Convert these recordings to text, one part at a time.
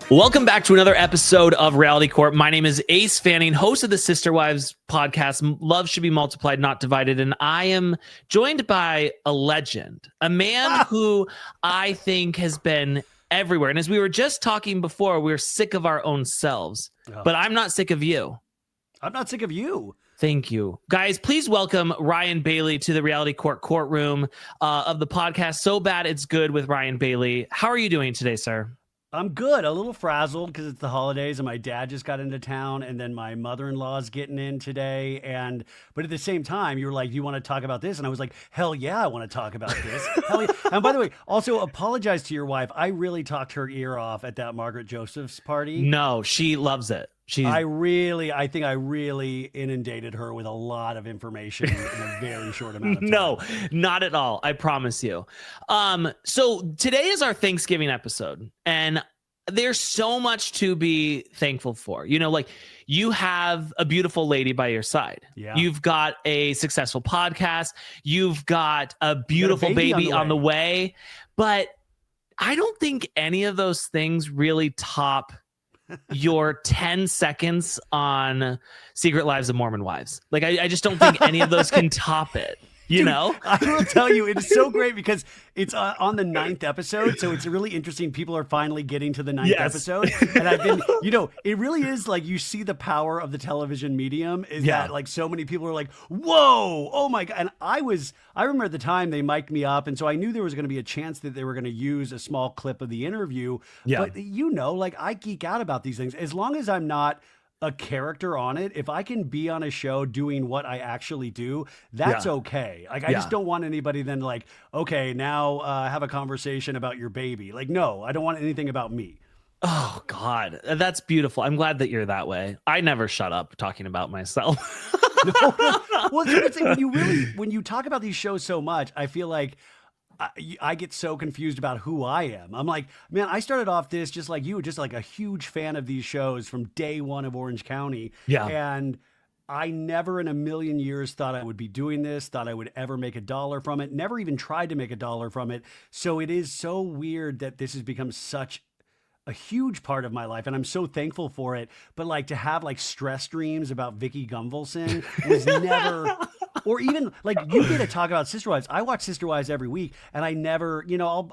Welcome back to another episode of Reality Court. My name is Ace Fanning, host of the Sister Wives podcast, Love Should Be Multiplied, Not Divided. And I am joined by a legend, a man who I think has been everywhere. And as we were just talking before, we're sick of our own selves. But I'm not sick of you. I'm not sick of you. Thank you. Guys, please welcome Ryan Bailey to the Reality Court courtroom of the podcast So Bad It's Good with Ryan Bailey. How are you doing today, sir? I'm good. A little frazzled because it's the holidays and my dad just got into town and then my mother-in-law's getting in today. But at the same time, you were like, do you want to talk about this? And I was like, hell yeah, I want to talk about this. Hell yeah. And by the way, also apologize to your wife. I really talked her ear off at that Margaret Joseph's party. No, she loves it. I think I really inundated her with a lot of information in a very short amount of time. No, not at all. I promise you. So today is our Thanksgiving episode, and there's so much to be thankful for. You know, like you have a beautiful lady by your side. Yeah. You've got a successful podcast. You've got a beautiful baby on the way. But I don't think any of those things really top your 10 seconds on Secret Lives of Mormon Wives. Like, I just don't think any of those can top it. You know, I will tell you, it's so great because it's on the 9th episode. So it's really interesting. People are finally getting to the 9th episode. And I've been, it really is like you see the power of the television medium is that like so many people are like, whoa, oh my God. And I remember at the time they mic'd me up. And so I knew there was going to be a chance that they were going to use a small clip of the interview. Yeah. But like I geek out about these things as long as I'm not a character on it. If I can be on a show doing what I actually do, that's okay. Like, I just don't want anybody then like, okay, now have a conversation about your baby. Like, no, I don't want anything about me. Oh God, that's beautiful. I'm glad that you're that way. I never shut up talking about myself. Well, when you talk about these shows so much, I feel like I get so confused about who I am. I'm like, man, I started off this just like you, just like a huge fan of these shows from day one of Orange County. Yeah. And I never in a million years thought I would be doing this, thought I would ever make $1 from it, never even tried to make $1 from it. So it is so weird that this has become such a huge part of my life, and I'm so thankful for it. But like to have like stress dreams about Vicki Gunvalson was never, or even like you get to talk about Sister Wives. I watch Sister Wives every week, and I never,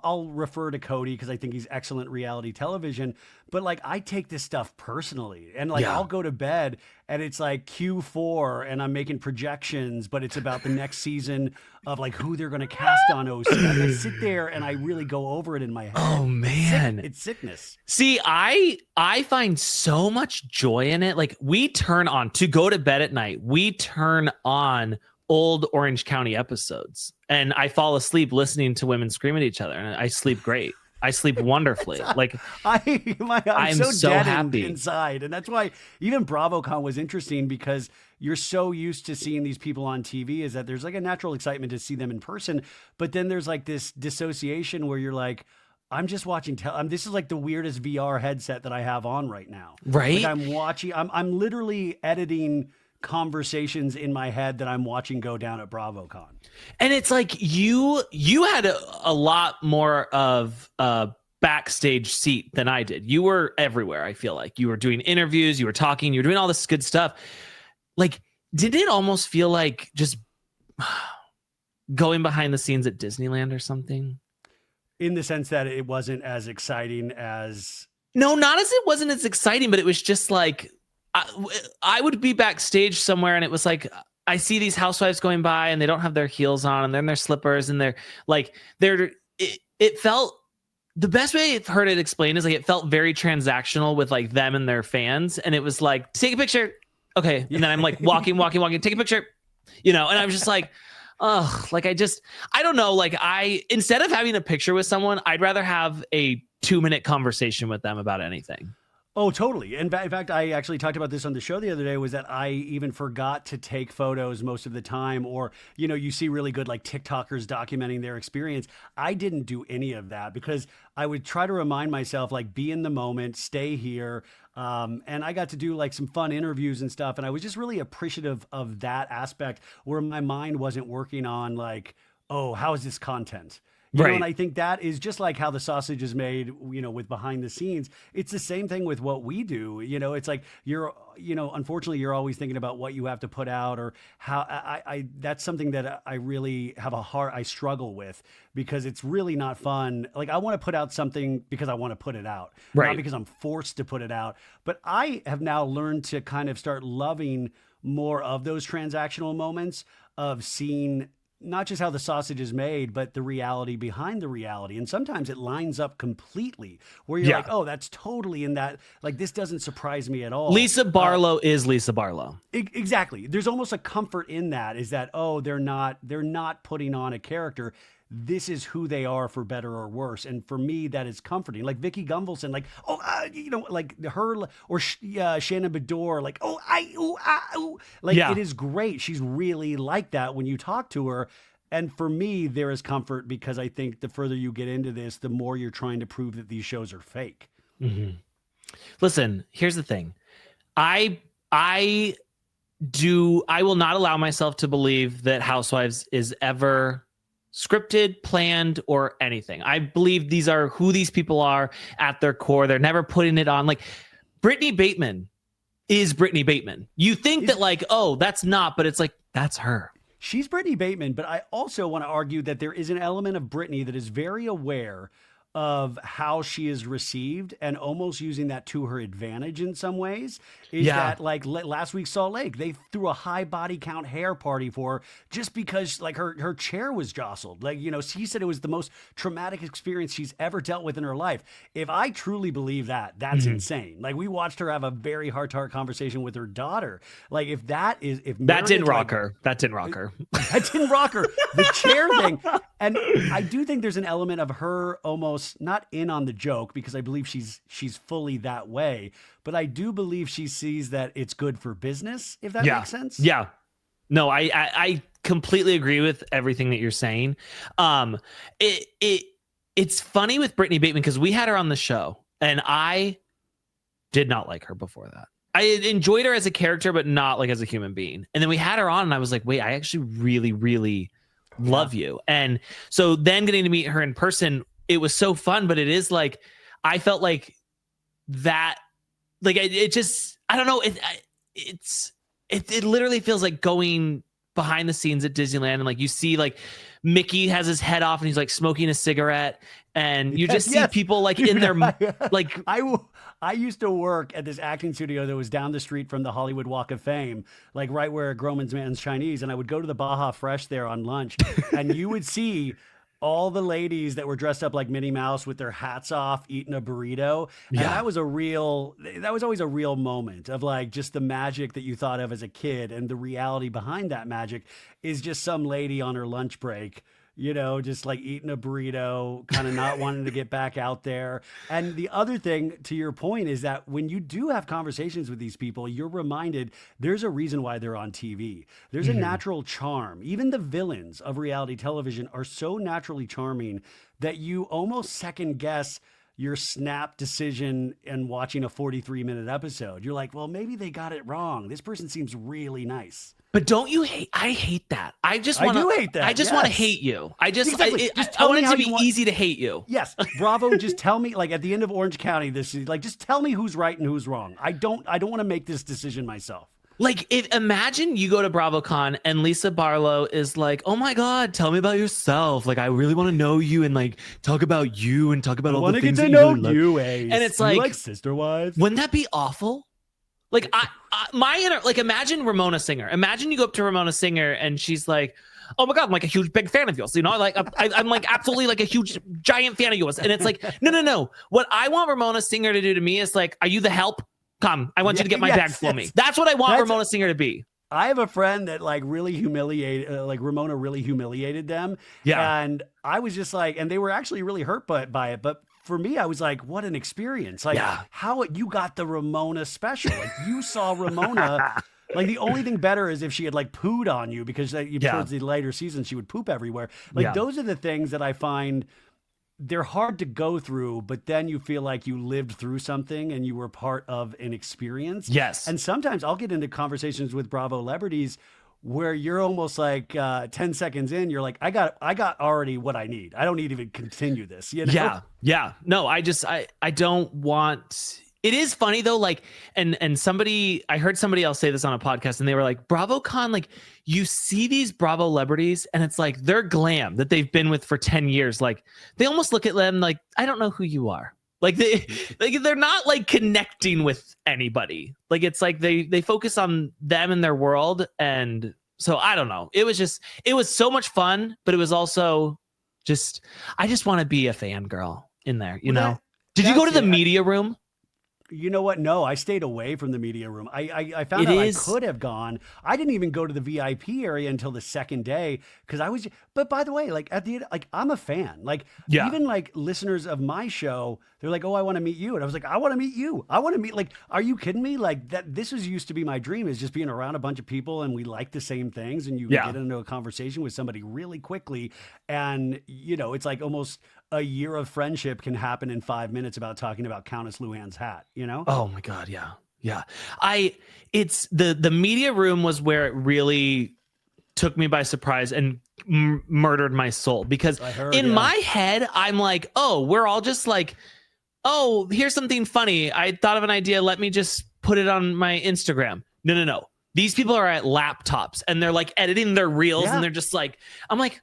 I'll refer to Cody because I think he's excellent reality television. But like I take this stuff personally, and like I'll go to bed and it's like Q4, and I'm making projections, but it's about the next season of like who they're going to cast on OC. I sit there and I really go over it in my head. Oh man, it's sickness. See, I find so much joy in it. Like we turn on to go to bed at night. We turn on old Orange County episodes, and I fall asleep listening to women scream at each other, and I sleep great. I sleep wonderfully. Like I'm so happy inside, and that's why even BravoCon was interesting because you're so used to seeing these people on TV. Is that there's like a natural excitement to see them in person, but then there's like this dissociation where you're like, I'm just watching. This is like the weirdest VR headset that I have on right now. Right? Like I'm watching. I'm literally editing conversations in my head that I'm watching go down at BravoCon. And it's like you had a lot more of a backstage seat than I did. You were everywhere. I feel like you were doing interviews, you were talking, you were doing all this good stuff. Like, did it almost feel like just going behind the scenes at Disneyland or something? In the sense that it wasn't as exciting as... No, not as it wasn't as exciting, but it was just like, I would be backstage somewhere and it was like, I see these housewives going by and they don't have their heels on and they're in their slippers and it felt, the best way I've heard it explained is like, it felt very transactional with like them and their fans. And it was like, take a picture. Okay. And then I'm like walking, take a picture, and I'm just like, oh, like I don't know. Like instead of having a picture with someone, I'd rather have a 2-minute conversation with them about anything. Oh, totally. In fact, I actually talked about this on the show the other day, was that I even forgot to take photos most of the time. Or, you see really good like TikTokers documenting their experience. I didn't do any of that because I would try to remind myself, like, be in the moment, stay here. And I got to do like some fun interviews and stuff. And I was just really appreciative of that aspect where my mind wasn't working on like, oh, how is this content? You know, Right. and I think that is just like how the sausage is made, you know, with behind the scenes. It's the same thing with what we do. You know, it's like unfortunately, you're always thinking about what you have to put out or how that's something that I really have I struggle with because it's really not fun. Like I want to put out something because I want to put it out, Right. not because I'm forced to put it out. But I have now learned to kind of start loving more of those transactional moments of seeing not just how the sausage is made, but the reality behind the reality. And sometimes it lines up completely where you're like, oh, that's totally in that. Like, this doesn't surprise me at all. Lisa Barlow is Lisa Barlow. Exactly. There's almost a comfort in that is that, oh, they're not putting on a character. This is who they are for better or worse. And for me, that is comforting. Like Vicki Gunvalson, like, like her or Shannon Bedore, like, like it is great. She's really like that when you talk to her. And for me, there is comfort because I think the further you get into this, the more you're trying to prove that these shows are fake. Mm-hmm. Listen, here's the thing. I will not allow myself to believe that Housewives is ever scripted, planned, or anything. I believe these are who these people are at their core. They're never putting it on. Like Brittany Bateman is Brittany Bateman. You think that like, oh, that's not, but it's like, that's her. She's Brittany Bateman, but I also want to argue that there is an element of Brittany that is very aware of how she is received and almost using that to her advantage in some ways. Is that like last week Salt Lake, they threw a high body count hair party for her just because like her chair was jostled. Like, you know, she said it was the most traumatic experience she's ever dealt with in her life. If I truly believe that, that's insane. Like we watched her have a very heart-to-heart conversation with her daughter. Like if that is, if that didn't rock her. That didn't rock her. That didn't rock her. The chair thing. And I do think there's an element of her almost not in on the joke because I believe she's fully that way, but I do believe she sees that it's good for business, if that makes sense. Yeah. No, I completely agree with everything that you're saying. It's funny with Brittany Bateman because we had her on the show and I did not like her before that. I enjoyed her as a character, but not like as a human being. And then we had her on and I was like, wait, I actually really, really love you. And so then getting to meet her in person, it was so fun, but it is like, I felt like that, like it just, I don't know. It literally feels like going behind the scenes at Disneyland. And like, you see like Mickey has his head off and he's like smoking a cigarette and you just see people like in their, like, I used to work at this acting studio that was down the street from the Hollywood Walk of Fame, like right where Groman's Man's Chinese. And I would go to the Baja Fresh there on lunch and you would see all the ladies that were dressed up like Minnie Mouse with their hats off, eating a burrito. And that was always a real moment of like just the magic that you thought of as a kid. And the reality behind that magic is just some lady on her lunch break, you know, just like eating a burrito, kind of not wanting to get back out there. And the other thing to your point is that when you do have conversations with these people, you're reminded there's a reason why they're on TV. There's a natural charm. Even the villains of reality television are so naturally charming that you almost second guess your snap decision in watching a 43-minute episode. You're like, well, maybe they got it wrong. This person seems really nice. But don't you hate? I hate that. I do hate that. I just want to hate you. I want it to be easy to hate you. Yes, Bravo. Just tell me, like at the end of Orange County, this is like, just tell me who's right and who's wrong. I don't want to make this decision myself. Like, imagine you go to BravoCon and Lisa Barlow is like, "Oh my God, tell me about yourself. Like, I really want to know you and like talk about you and talk about all the things that you really love." Ayers. And it's like Sister Wives. Wouldn't that be awful? Like, imagine Ramona Singer. Imagine you go up to Ramona Singer and she's like, "Oh my God, I'm like a huge big fan of yours. You know, like I'm like absolutely like a huge giant fan of yours." And it's like, no. What I want Ramona Singer to do to me is like, "Are you the help? Come, I want you to get my bag for me." That's what I want Ramona Singer to be. I have a friend that like really humiliated, like Ramona really humiliated them. Yeah. And I was just like, and they were actually really hurt by it. But for me, I was like, what an experience. Like how you got the Ramona special. Like you saw Ramona. Like the only thing better is if she had like pooed on you because towards the later seasons, she would poop everywhere. Like those are the things that I find they're hard to go through, but then you feel like you lived through something and you were part of an experience. Yes. And sometimes I'll get into conversations with Bravo celebrities where you're almost like 10 seconds in, you're like, I got already what I need. I don't need to even continue this, you know? Yeah. No, I don't want. It is funny though, like, and I heard somebody else say this on a podcast, and they were like, BravoCon, like, you see these Bravo celebrities, and it's like they're glam that they've been with for 10 years. Like, they almost look at them like, I don't know who you are. Like they're not like connecting with anybody. Like, it's like they focus on them and their world. And so I don't know. It was so much fun, but it was also I just want to be a fangirl in there, you know? Did you go to the media room? You know what? No, I stayed away from the media room. I found out I could have gone. I didn't even go to the VIP area until the second day because I was. But by the way, like at the end, like I'm a fan. Like even like listeners of my show, they're like, "Oh, I want to meet you," and I was like, "I want to meet you. I want to meet." Like, are you kidding me? Like that. This was used to be my dream, is just being around a bunch of people and we like the same things, and you get into a conversation with somebody really quickly, and you know, it's like almost a year of friendship can happen in 5 minutes about talking about Countess Luann's hat, you know? Oh my God. Yeah. It's the media room was where it really took me by surprise and murdered my soul, because in my head, I'm like, oh, we're all just like, oh, here's something funny. I thought of an idea. Let me just put it on my Instagram. No. These people are at laptops and they're like editing their reels and they're just like, I'm like,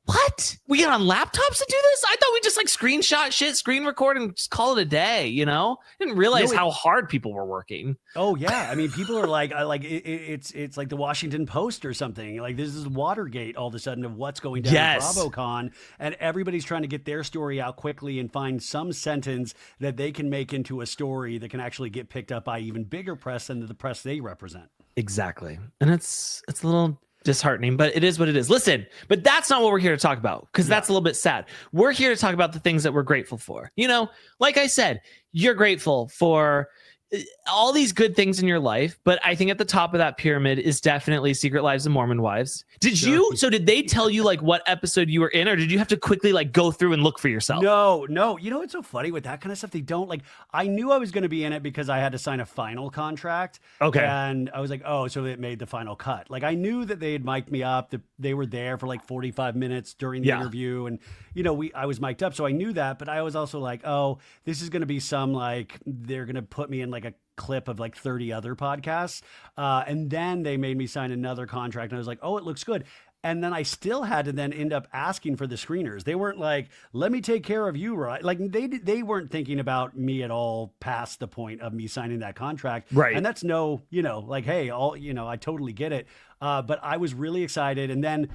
what? We get on laptops to do this? I thought we just like screenshot shit, screen record, and just call it a day, you know? Didn't realize how hard people were working. Oh yeah. I mean, people are like, it's like the Washington Post or something. Like, this is Watergate all of a sudden of what's going down at BravoCon, and everybody's trying to get their story out quickly and find some sentence that they can make into a story that can actually get picked up by even bigger press than the press they represent. Exactly. And it's a little disheartening, but it is what it is. Listen, but that's not what we're here to talk about, because that's a little bit sad. We're here to talk about the things that we're grateful for. You know, like I said, you're grateful for all these good things in your life, but I think at the top of that pyramid is definitely Secret Lives of Mormon Wives. Did they tell you like what episode you were in, or did you have to quickly like go through and look for yourself? No. You know what's so funny with that kind of stuff? They don't like, I knew I was going to be in it because I had to sign a final contract. Okay. And I was like, oh, so it made the final cut. Like, I knew that they had mic'd me up, that they were there for like 45 minutes during the interview. And, you know, I was mic'd up. So I knew that, but I was also like, oh, this is going to be some, like, they're going to put me in like a clip of like 30 other podcasts. And then they made me sign another contract, and I was like, oh, it looks good. And then I still had to then end up asking for the screeners. They weren't like, let me take care of you, right? Like they weren't thinking about me at all past the point of me signing that contract. Right. And that's like, hey, I totally get it. But I was really excited. And then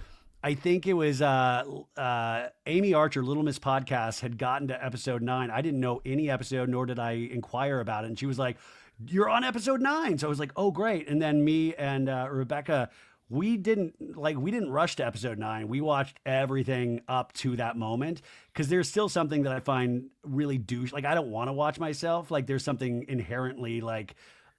I think it was Amy Archer, Little Miss Podcast, had gotten to episode 9. I didn't know any episode, nor did I inquire about it. And she was like, you're on episode 9. So I was like, oh, great. And then me and Rebecca, we didn't rush to episode 9. We watched everything up to that moment, because there's still something that I find really douche. Like, I don't want to watch myself. Like, there's something inherently, like,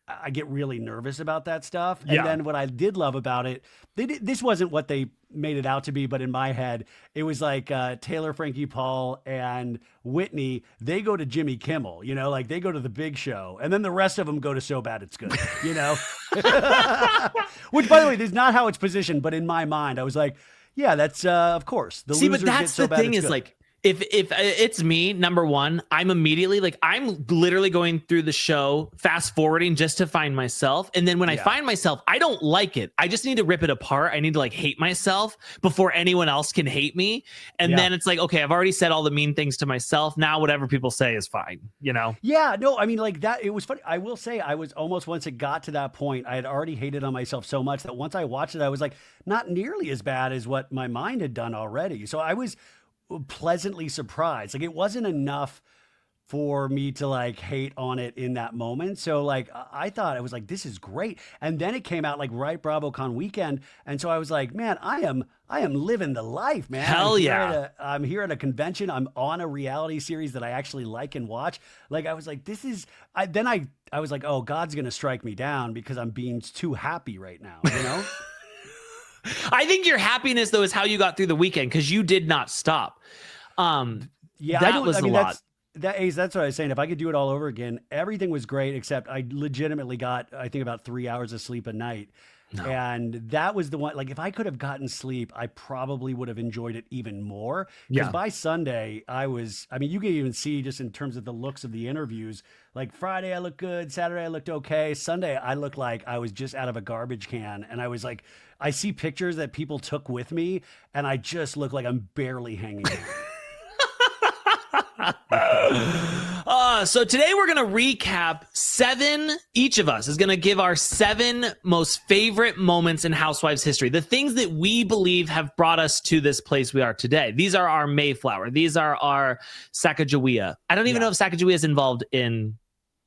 I get really nervous about that stuff. And then what I did love about it, this wasn't what they made it out to be, but in my head, it was like Taylor, Frankie, Paul, and Whitney, they go to Jimmy Kimmel, you know, like they go to the big show, and then the rest of them go to So Bad It's Good, you know? Which, by the way, this is not how it's positioned, but in my mind, I was like, yeah, that's of course. The See, but that's the thing is, like, if it's me, number one, I'm immediately like, I'm literally going through the show, fast forwarding just to find myself. And then when I find myself, I don't like it. I just need to rip it apart. I need to like hate myself before anyone else can hate me. And then it's like, okay, I've already said all the mean things to myself. Now whatever people say is fine, you know? Yeah, no, I mean, like that, it was funny. I will say, I was almost, once it got to that point, I had already hated on myself so much that once I watched it, I was like, not nearly as bad as what my mind had done already. So I was pleasantly surprised. Like, it wasn't enough for me to like hate on it in that moment. So like, I thought, I was like, this is great. And then it came out like right BravoCon weekend. And so I was like, man, I am living the life, man. Hell yeah. I'm here at a convention. I'm on a reality series that I actually like and watch. Like, I was like, this is, I was like, oh, God's going to strike me down because I'm being too happy right now, you know? I think your happiness, though, is how you got through the weekend, because you did not stop. That was a lot. That's what I was saying. If I could do it all over again, everything was great, except I legitimately got, I think, about 3 hours of sleep a night. No. And that was the one, like, if I could have gotten sleep, I probably would have enjoyed it even more. Because by Sunday, I mean, you can even see just in terms of the looks of the interviews, like Friday, I looked good. Saturday, I looked okay. Sunday, I looked like I was just out of a garbage can. And I was like, I see pictures that people took with me, and I just look like I'm barely hanging out. So today we're going to recap 7. Each of us is going to give our 7 most favorite moments in Housewives history. The things that we believe have brought us to this place we are today. These are our Mayflower. These are our Sacagawea. I don't even know if Sacagawea is involved in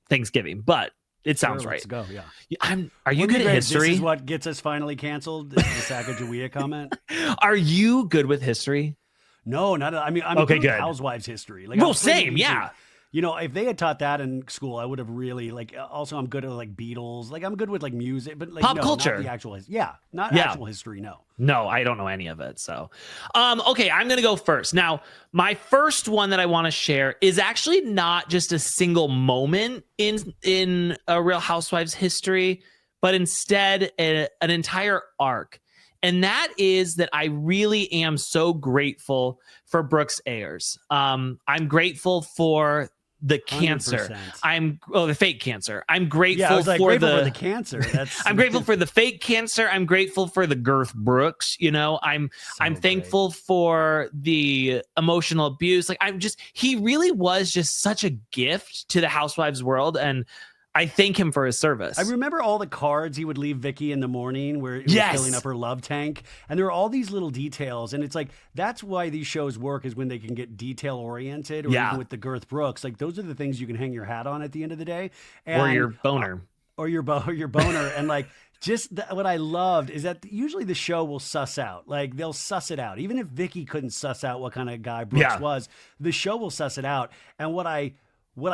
Thanksgiving, but it sounds right. Let's go. Yeah. Are you good at history? This is what gets us finally canceled. The Sacagawea comment. Are you good with history? No, not. I mean, I'm okay, good. Good. Housewives history. Like, well, same. Yeah. You know, if they had taught that in school, I would have really also, I'm good at like Beatles. Like, I'm good with like music, but like pop culture. Not the actual, actual history. No, I don't know any of it. So, okay, I'm going to go first. Now, my first one that I want to share is actually not just a single moment in a Real Housewives history, but instead an entire arc. And that is that I really am so grateful for Brooks Ayers. I'm grateful for the cancer. 100%. The fake cancer. I'm grateful for for the cancer. I'm grateful for the fake cancer. I'm grateful for the Girth Brooks. You know, I'm thankful for the emotional abuse. Like, he really was just such a gift to the Housewives world, and I thank him for his service. I remember all the cards he would leave Vicki in the morning where it was filling up her love tank. And there are all these little details. And it's like, that's why these shows work, is when they can get detail oriented, or even with the Girth Brooks. Like, those are the things you can hang your hat on at the end of the day. And, or your boner. Or your boner. And like, what I loved is that usually the show will suss out. Like, they'll suss it out. Even if Vicki couldn't suss out what kind of guy Brooks was, the show will suss it out. And what I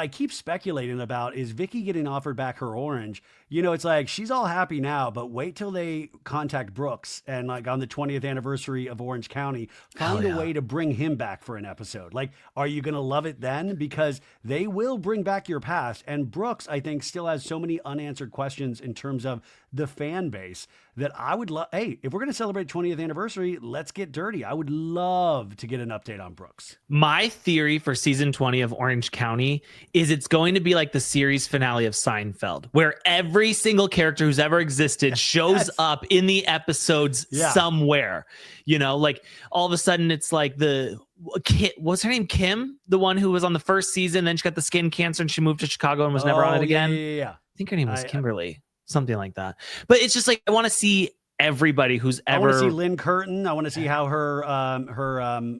keep speculating about is Vicki getting offered back her orange. You know, it's like, she's all happy now, but wait till they contact Brooks and, like, on the 20th anniversary of Orange County, find a way to bring him back for an episode. Like, are you going to love it then? Because they will bring back your past. And Brooks, I think, still has so many unanswered questions in terms of the fan base that I would love. Hey, if we're going to celebrate 20th anniversary, let's get dirty. I would love to get an update on Brooks. My theory for season 20 of Orange County is it's going to be like the series finale of Seinfeld, where every single character who's ever existed shows up in the episodes somewhere. You know, like, all of a sudden it's like what's her name? Kim, the one who was on the first season, then she got the skin cancer and she moved to Chicago and was never on it again. Yeah. I think her name was Kimberly. Something like that. But it's just like, I want to see everybody who's ever. I want to see Lynn Curtin. I want to see how her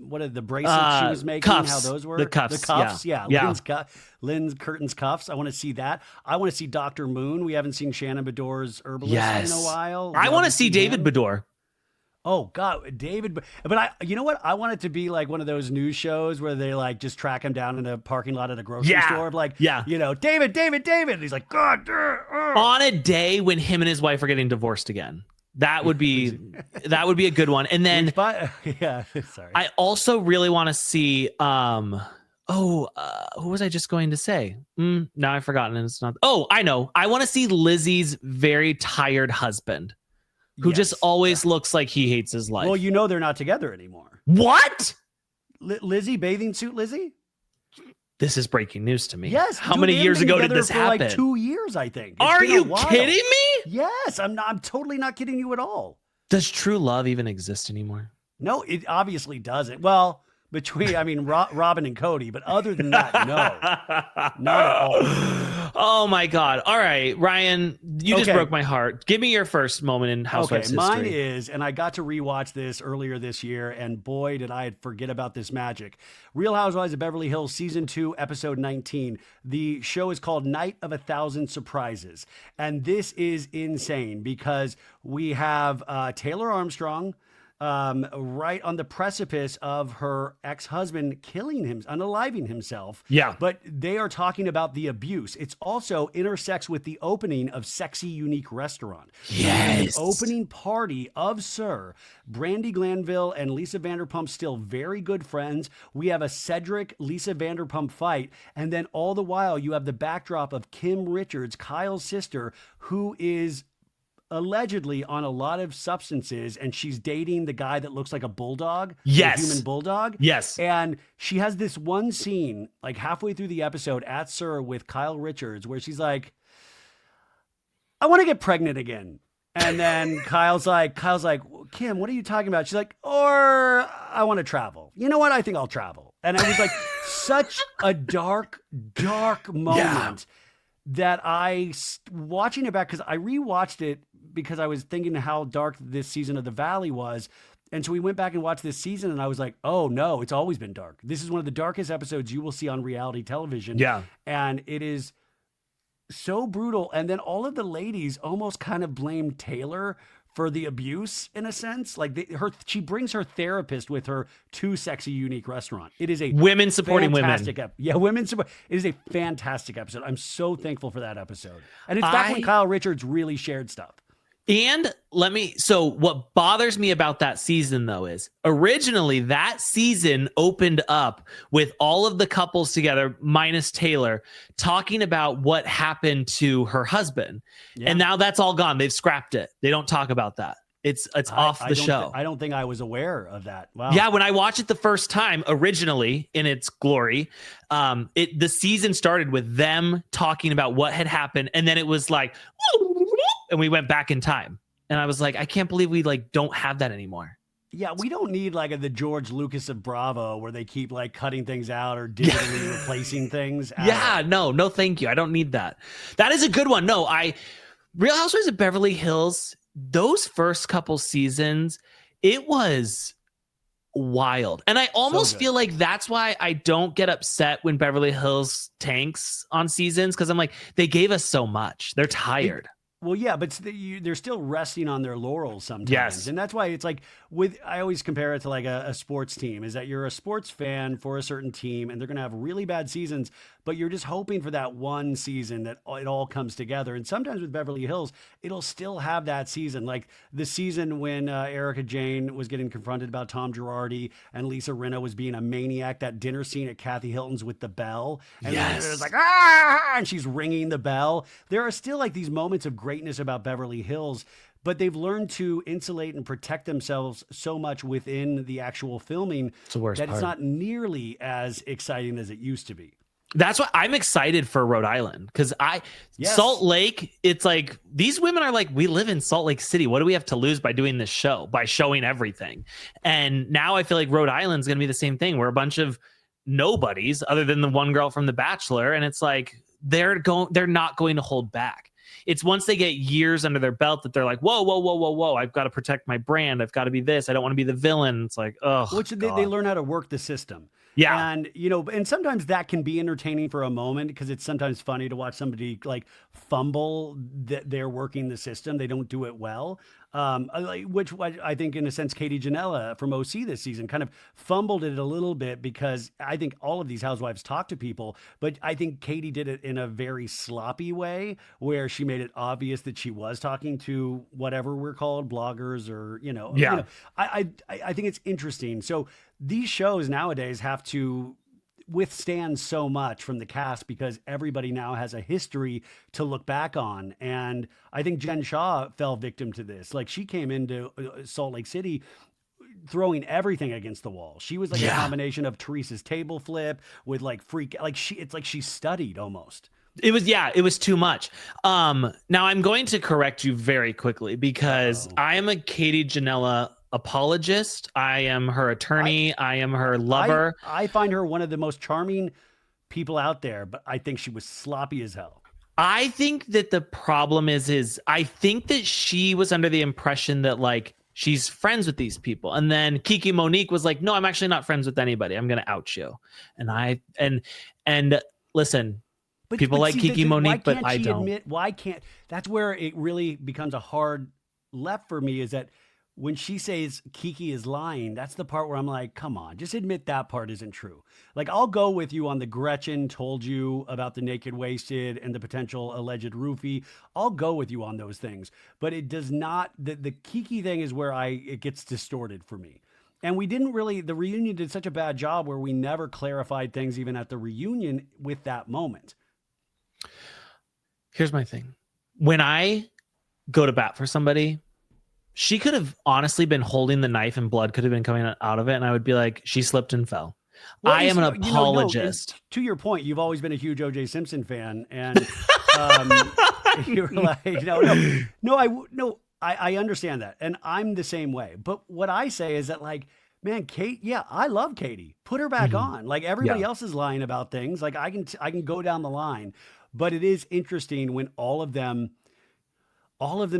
what are the bracelets she was making, cuffs. How those were. The cuffs. Yeah. Lynn Curtin's cuffs. I want to see that. I want to see Dr. Moon. We haven't seen Shannon Bedore's herbalist in a while. I want to see David Bedore. Oh God, David! But you know what? I want it to be like one of those news shows where they like just track him down in a parking lot at a grocery store. Like, you know, David. And he's like, God. On a day when him and his wife are getting divorced again. That would be a good one. And then sorry. I also really want to see who was I just going to say? Now I've forgotten, and it's not. Oh, I know. I want to see Lizzie's very tired husband, who just always looks like he hates his life. Well, you know they're not together anymore. What? Lizzie, bathing suit Lizzie? This is breaking news to me. Yes. How many years ago did this happen? Like 2 years, I think. Are you kidding me? Yes, I'm totally not kidding you at all. Does true love even exist anymore? No, it obviously doesn't. Well, Robin and Cody, but other than that, no, not at all. Oh my God. All right, Ryan, you just broke my heart. Give me your first moment in Housewives history. Mine is, and I got to rewatch this earlier this year, and boy, did I forget about this magic. Real Housewives of Beverly Hills, Season 2, Episode 19. The show is called Night of 1,000 Surprises. And this is insane because we have Taylor Armstrong, right on the precipice of her ex-husband killing him, unaliving himself. Yeah. But they are talking about the abuse. It's also intersects with the opening of Sexy Unique Restaurant. Yes. The opening party of Sir. Brandi Glanville and Lisa Vanderpump still very good friends. We have a Cedric-Lisa Vanderpump fight. And then all the while you have the backdrop of Kim Richards, Kyle's sister, who is allegedly on a lot of substances, and she's dating the guy that looks like a bulldog, Yes. a human bulldog. Yes. And she has this one scene, like halfway through the episode at SUR with Kyle Richards, where she's like, I want to get pregnant again. And then Kyle's like, Kim, what are you talking about? She's like, or I want to travel. You know what? I think I'll travel. And it was like such a dark moment that watching it back, because I rewatched it because I was thinking how dark this season of The Valley was. And so we went back and watched this season, and I was like, oh no, it's always been dark. This is one of the darkest episodes you will see on reality television. Yeah. And it is so brutal. And then all of the ladies almost kind of blame Taylor for the abuse in a sense. Like she brings her therapist with her to Sexy Unique Restaurant. It is a women supporting women. Women support. It is a fantastic episode. I'm so thankful for that episode. And it's back when Kyle Richards really shared stuff. And so what bothers me about that season though is originally that season opened up with all of the couples together minus Taylor talking about what happened to her husband. Yeah. And now that's all gone. They've scrapped it. They don't talk about that. It's off the show. I don't think I was aware of that. Wow. Yeah, when I watched it the first time, originally in its glory, the season started with them talking about what had happened, and then it was like, and we went back in time, and I was like, I can't believe we don't have that anymore. Yeah, we don't need the George Lucas of Bravo where they keep cutting things out or digitally replacing things. Yeah, no, thank you. I don't need that. That is a good one. No, Real Housewives of Beverly Hills, those first couple seasons, it was wild. And I almost feel like that's why I don't get upset when Beverly Hills tanks on seasons, because I'm like, they gave us so much. They're tired. Well, yeah, but they're still resting on their laurels sometimes. Yes. And that's why it's I always compare it to a sports team, is that you're a sports fan for a certain team and they're going to have really bad seasons, but you're just hoping for that one season that it all comes together. And sometimes with Beverly Hills, it'll still have that season. Like the season when Erica Jane was getting confronted about Tom Girardi and Lisa Rinna was being a maniac, that dinner scene at Kathy Hilton's with the bell. And it was like, and she's ringing the bell. There are still these moments of greatness about Beverly Hills, but they've learned to insulate and protect themselves so much within the actual filming that it's not nearly as exciting as it used to be. That's why I'm excited for Rhode Island, because Salt Lake, it's like these women are like, we live in Salt Lake City. What do we have to lose by doing this show, by showing everything? And now I feel like Rhode Island's going to be the same thing. We're a bunch of nobodies other than the one girl from The Bachelor. And it's like, they're not going to hold back. It's once they get years under their belt that they're like, whoa, I've got to protect my brand. I've got to be this. I don't want to be the villain. It's like, they learn how to work the system. Yeah. And, and sometimes that can be entertaining for a moment, because it's sometimes funny to watch somebody fumble that they're working the system. They don't do it well. Which I think in a sense, Katie Janela from OC this season kind of fumbled it a little bit, because I think all of these housewives talk to people, but I think Katie did it in a very sloppy way where she made it obvious that she was talking to whatever we're called, bloggers or, I think it's interesting. So these shows nowadays have to withstand so much from the cast because everybody now has a history to look back on. And I think Jen Shaw fell victim to this. She came into Salt Lake City throwing everything against the wall. She was a combination of Teresa's table flip with it's like she studied almost. It was too much. Now I'm going to correct you very quickly, because I am a Katie Janela apologist. I am her attorney. I am her lover. I find her one of the most charming people out there, but I think she was sloppy as hell. I think that the problem is I think that she was under the impression that she's friends with these people. And then Kiki Monique was like, no, I'm actually not friends with anybody. I'm going to out you. And listen, people like Kiki Monique, but I don't. That's where it really becomes a hard left for me, is that when she says Kiki is lying, that's the part where I'm like, come on, just admit that part isn't true. I'll go with you on the Gretchen told you about the naked wasted and the potential alleged roofie. I'll go with you on those things, but it does not, the Kiki thing is where it gets distorted for me. And the reunion did such a bad job where we never clarified things even at the reunion with that moment. Here's my thing. When I go to bat for somebody, she could have honestly been holding the knife and blood could have been coming out of it. And I would be like, she slipped and fell. Well, I am an apologist. to your point, you've always been a huge O.J. Simpson fan, and you're like, I understand that, and I'm the same way. But what I say is that, like, man, Kate, yeah, I love Katie. Put her back on. Like, everybody else is lying about things. Like, I can go down the line, but it is interesting when all of them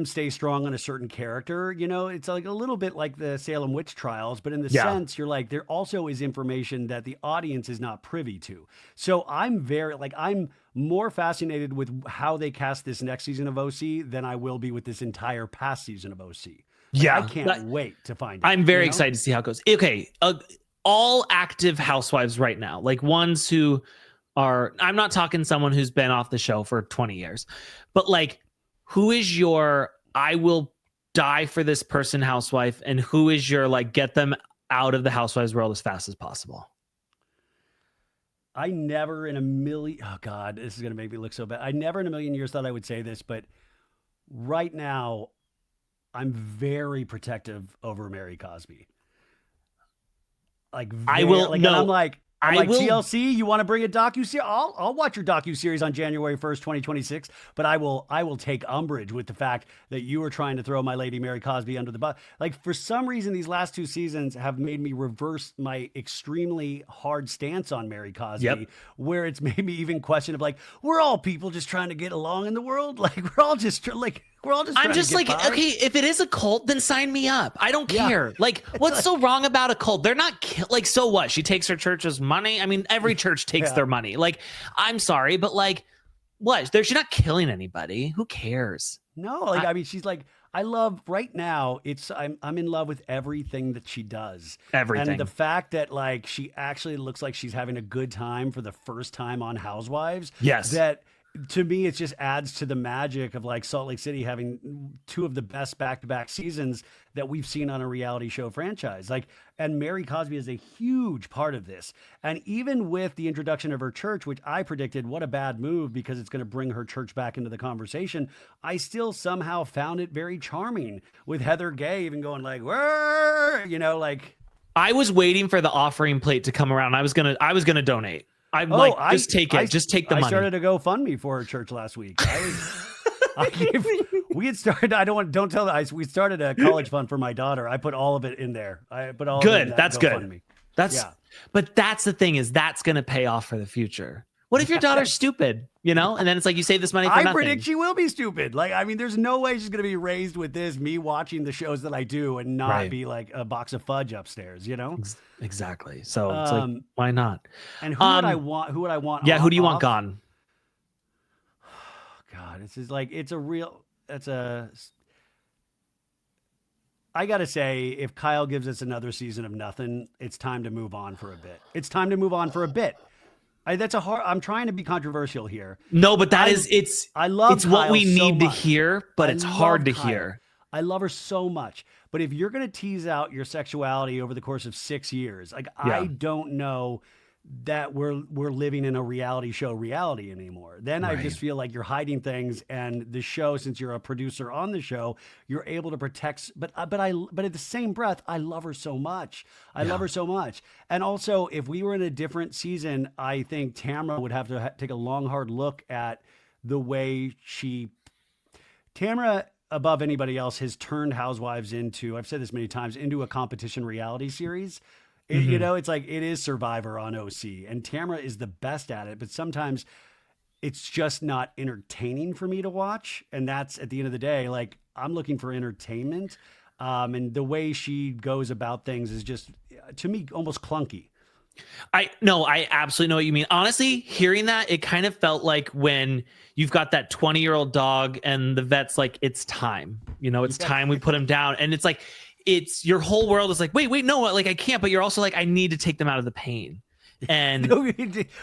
stay strong on a certain character. You know, it's like a little bit like the Salem witch trials, but in the sense, you're like, there also is information that the audience is not privy to. So I'm more fascinated with how they cast this next season of OC than I will be with this entire past season of OC. Yeah. I can't wait to find out. I'm very excited to see how it goes. Okay. All active housewives right now, like ones who are, I'm not talking someone who's been off the show for 20 years, but like, who is your I will die for this person housewife, and who is your like get them out of the housewives world as fast as possible? I never in a million, oh God, this is going to make me look so bad. I never in a million years thought I would say this, but right now I'm very protective over Mary Cosby. Like, I will, like, no, I'm like I will, TLC, you want to bring a docuseries? I'll watch your docuseries on January 1st, 2026, but I will take umbrage with the fact that you are trying to throw my lady Mary Cosby under the bus. Like, for some reason, these last 2 seasons have made me reverse my extremely hard stance on Mary Cosby, where it's made me even question of like, we're all people just trying to get along in the world. Like, we're all just I'm just like, okay, if it is a cult, then sign me up. I don't care. Like, what's so wrong about a cult? They're not like, so what? She takes her church's money. I mean, every church takes their money. Like, I'm sorry, but like, what? She's not killing anybody. Who cares? No, like, I mean, she's like, I love right now. I'm in love with everything that she does. Everything. And the fact that like she actually looks like she's having a good time for the first time on Housewives. Yes. That, to me, it just adds to the magic of like Salt Lake City having 2 of the best back-to-back seasons that we've seen on a reality show franchise. Like, and Mary Cosby is a huge part of this. And even with the introduction of her church, which I predicted, what a bad move because it's going to bring her church back into the conversation, I still somehow found it very charming with Heather Gay even going like, "Whoa," you know, like. I was waiting for the offering plate to come around. I was gonna donate. Just take it. Just take the money. I started a GoFundMe for her church last week. We had started. Don't tell the ice. We started a college fund for my daughter. I put all of it in there. I put all. Good. Of it in That's GoFundMe. Good. But that's the thing is that's going to pay off for the future. What if your daughter's stupid? You know, and then it's like you save this money for nothing. I predict she will be stupid. Like, I mean, there's no way she's going to be raised with this. Me watching the shows that I do and not be like a box of fudge upstairs. You know. Exactly. So it's like, why not? And who would I want? Who would I want? Yeah. Who do you want gone? God, this is like, I got to say, if Kyle gives us another season of nothing, it's time to move on for a bit. I'm trying to be controversial here. No, but I love it's Kyle what we need to hear, but it's hard to hear. I love her so much. But if you're going to tease out your sexuality over the course of 6 years, like, I don't know that we're living in a reality anymore. Then I just feel like you're hiding things, and the show, since you're a producer on the show, you're able to protect. But at the same breath, I love her so much. I love her so much. And also, if we were in a different season, I think Tamra would have to take a long, hard look at the way Tamra, above anybody else, has turned Housewives into, I've said this many times, into a competition reality series. You know, it's like, it is Survivor on OC, and Tamra is the best at it, but sometimes it's just not entertaining for me to watch. And that's, at the end of the day, like, I'm looking for entertainment. And the way she goes about things is just, to me, almost clunky. I absolutely know what you mean. Honestly, hearing that, it kind of felt like when you've got that 20-year-old dog and the vet's like, it's time, you know, it's time we put him down. And it's like, it's your whole world is like, wait, no, like I can't, but you're also like, I need to take them out of the pain. And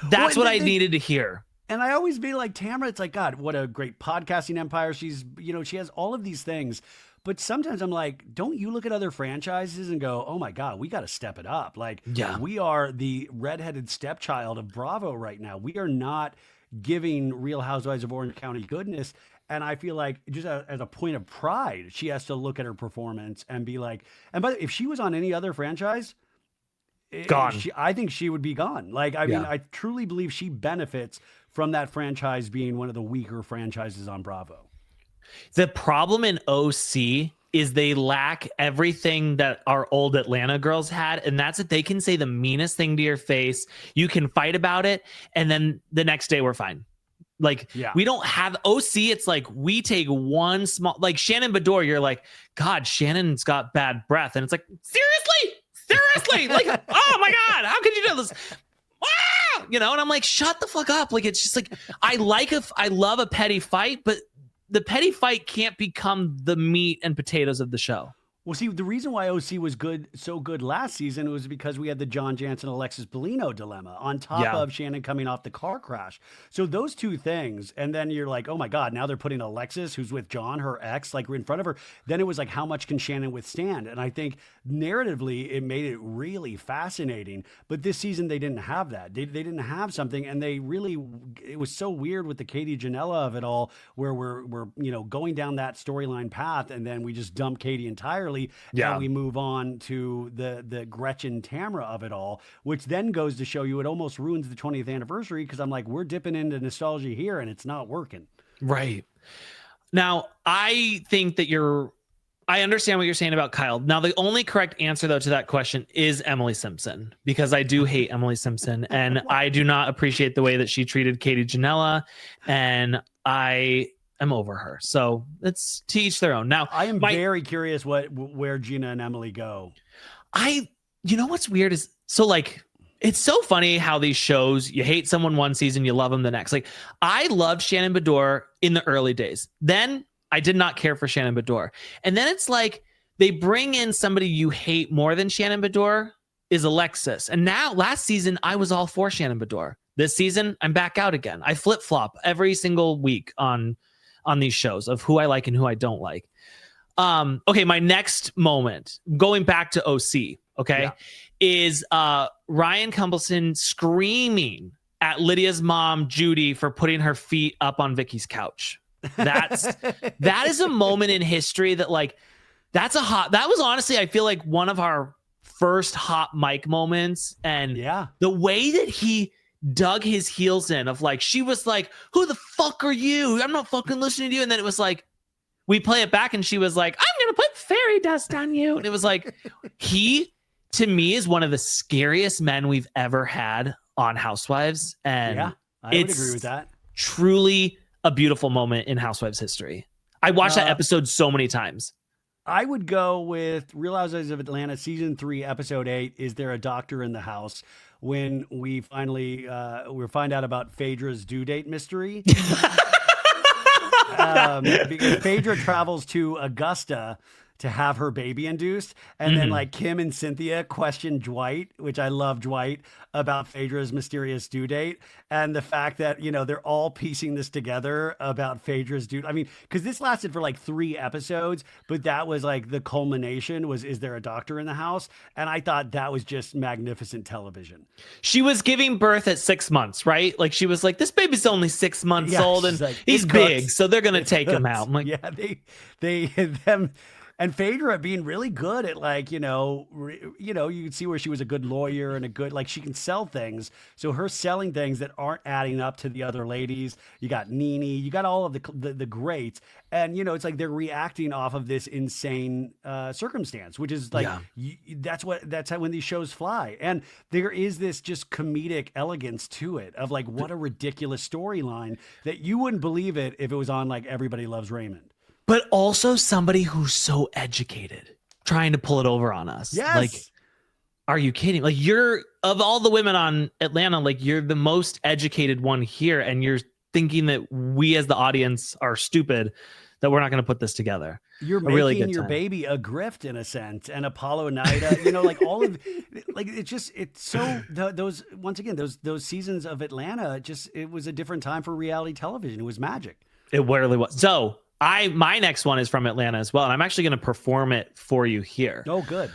that's what I needed to hear. And I always be like, Tamra, it's like, God, what a great podcasting empire. She's, you know, she has all of these things. But sometimes I'm like, don't you look at other franchises and go, oh my God, we got to step it up. Like, we are the redheaded stepchild of Bravo right now. We are not giving Real Housewives of Orange County goodness. And I feel like just as a point of pride, she has to look at her performance and be like, and by the way, if she was on any other franchise, Gone. I think she would be gone. Like, I mean, Yeah. I truly believe she benefits from that franchise being one of the weaker franchises on Bravo. The problem in OC is they lack everything that our old Atlanta girls had. And that's that they can say the meanest thing to your face. You can fight about it. And then the next day we're fine. Like, we don't have OC. It's like we take one small, like Shannon Bedore, you're like, God, Shannon's got bad breath. And it's like, seriously, like, oh my God, how could you do this? Ah! You know, and I'm like, shut the fuck up. Like, it's just like, I love a petty fight, but the petty fight can't become the meat and potatoes of the show. Well, see, the reason why OC was so good last season was because we had the John Jansen, Alexis Bellino dilemma on top of Shannon coming off the car crash. So those two things, and then you're like, oh my God, now they're putting Alexis, who's with John, her ex, like in front of her. Then it was like, how much can Shannon withstand? And I think narratively, it made it really fascinating. But this season, they didn't have that. They didn't have something, and it was so weird with the Katie Janela of it all, where we're going down that storyline path, and then we just dump Katie entirely. And we move on to the Gretchen Tamra of it all, which then goes to show you it almost ruins the 20th anniversary, because I'm like, we're dipping into nostalgia here and it's not working. Right. Now, I think that I understand what you're saying about Kyle. Now, the only correct answer, though, to that question is Emily Simpson, because I do hate Emily Simpson and I do not appreciate the way that she treated Katie Janela, and I'm over her. So it's to each their own. Now, I am very curious where Gina and Emily go. You know what's weird is, so like, it's so funny how these shows, you hate someone one season, you love them the next. Like, I loved Shannon Bedore in the early days. Then I did not care for Shannon Bedore. And then it's like they bring in somebody you hate more than Shannon Bedore is Alexis. And now last season, I was all for Shannon Bedore. This season, I'm back out again. I flip-flop every single week on these shows of who I like and who I don't like. Okay, my next moment, going back to OC, is Ryan Gunvalson screaming at Lydia's mom, Judy, for putting her feet up on Vicki's couch. That is a moment in history that, like, that was honestly, I feel like, one of our first hot mic moments. And the way that he dug his heels in, of like, she was like, who the fuck are you? I'm not fucking listening to you. And then it was like, we play it back and she was like, I'm going to put fairy dust on you. And it was like, he, to me, is one of the scariest men we've ever had on Housewives. And I would agree with that. Truly a beautiful moment in Housewives history. I watched that episode so many times. I would go with Real Housewives of Atlanta season 3, episode 8. Is there a doctor in the house? When we finally we find out about Phaedra's due date mystery. Because Phaedra travels to Augusta to have her baby induced. And then like Kim and Cynthia question Dwight, which I love Dwight, about Phaedra's mysterious due date. And the fact that, they're all piecing this together about Phaedra's due. I mean, because this lasted for like 3 episodes, but that was like the culmination was, is there a doctor in the house? And I thought that was just magnificent television. She was giving birth at 6 months, right? Like, she was like, this baby's only 6 months old and like, he's big, so they're going to take him out. I'm like, them. And Phaedra being really good at, like, you can see where she was a good lawyer and a good, like, she can sell things. So her selling things that aren't adding up to the other ladies. You got Nene, you got all of the greats. And, it's like they're reacting off of this insane circumstance, which is like, that's how when these shows fly. And there is this just comedic elegance to it of like, what a ridiculous storyline that you wouldn't believe it if it was on like Everybody Loves Raymond. But also somebody who's so educated, trying to pull it over on us. Yes. Like, are you kidding? Like, you're, of all the women on Atlanta, like, you're the most educated one here. And you're thinking that we as the audience are stupid, that we're not going to put this together. You're making your baby a grift in a sense. And Apollo Nida, like all of, like, it's so, those, once again, those seasons of Atlanta, it was a different time for reality television. It was magic. It really was. So, my next one is from Atlanta as well, and I'm actually going to perform it for you here. Oh, good.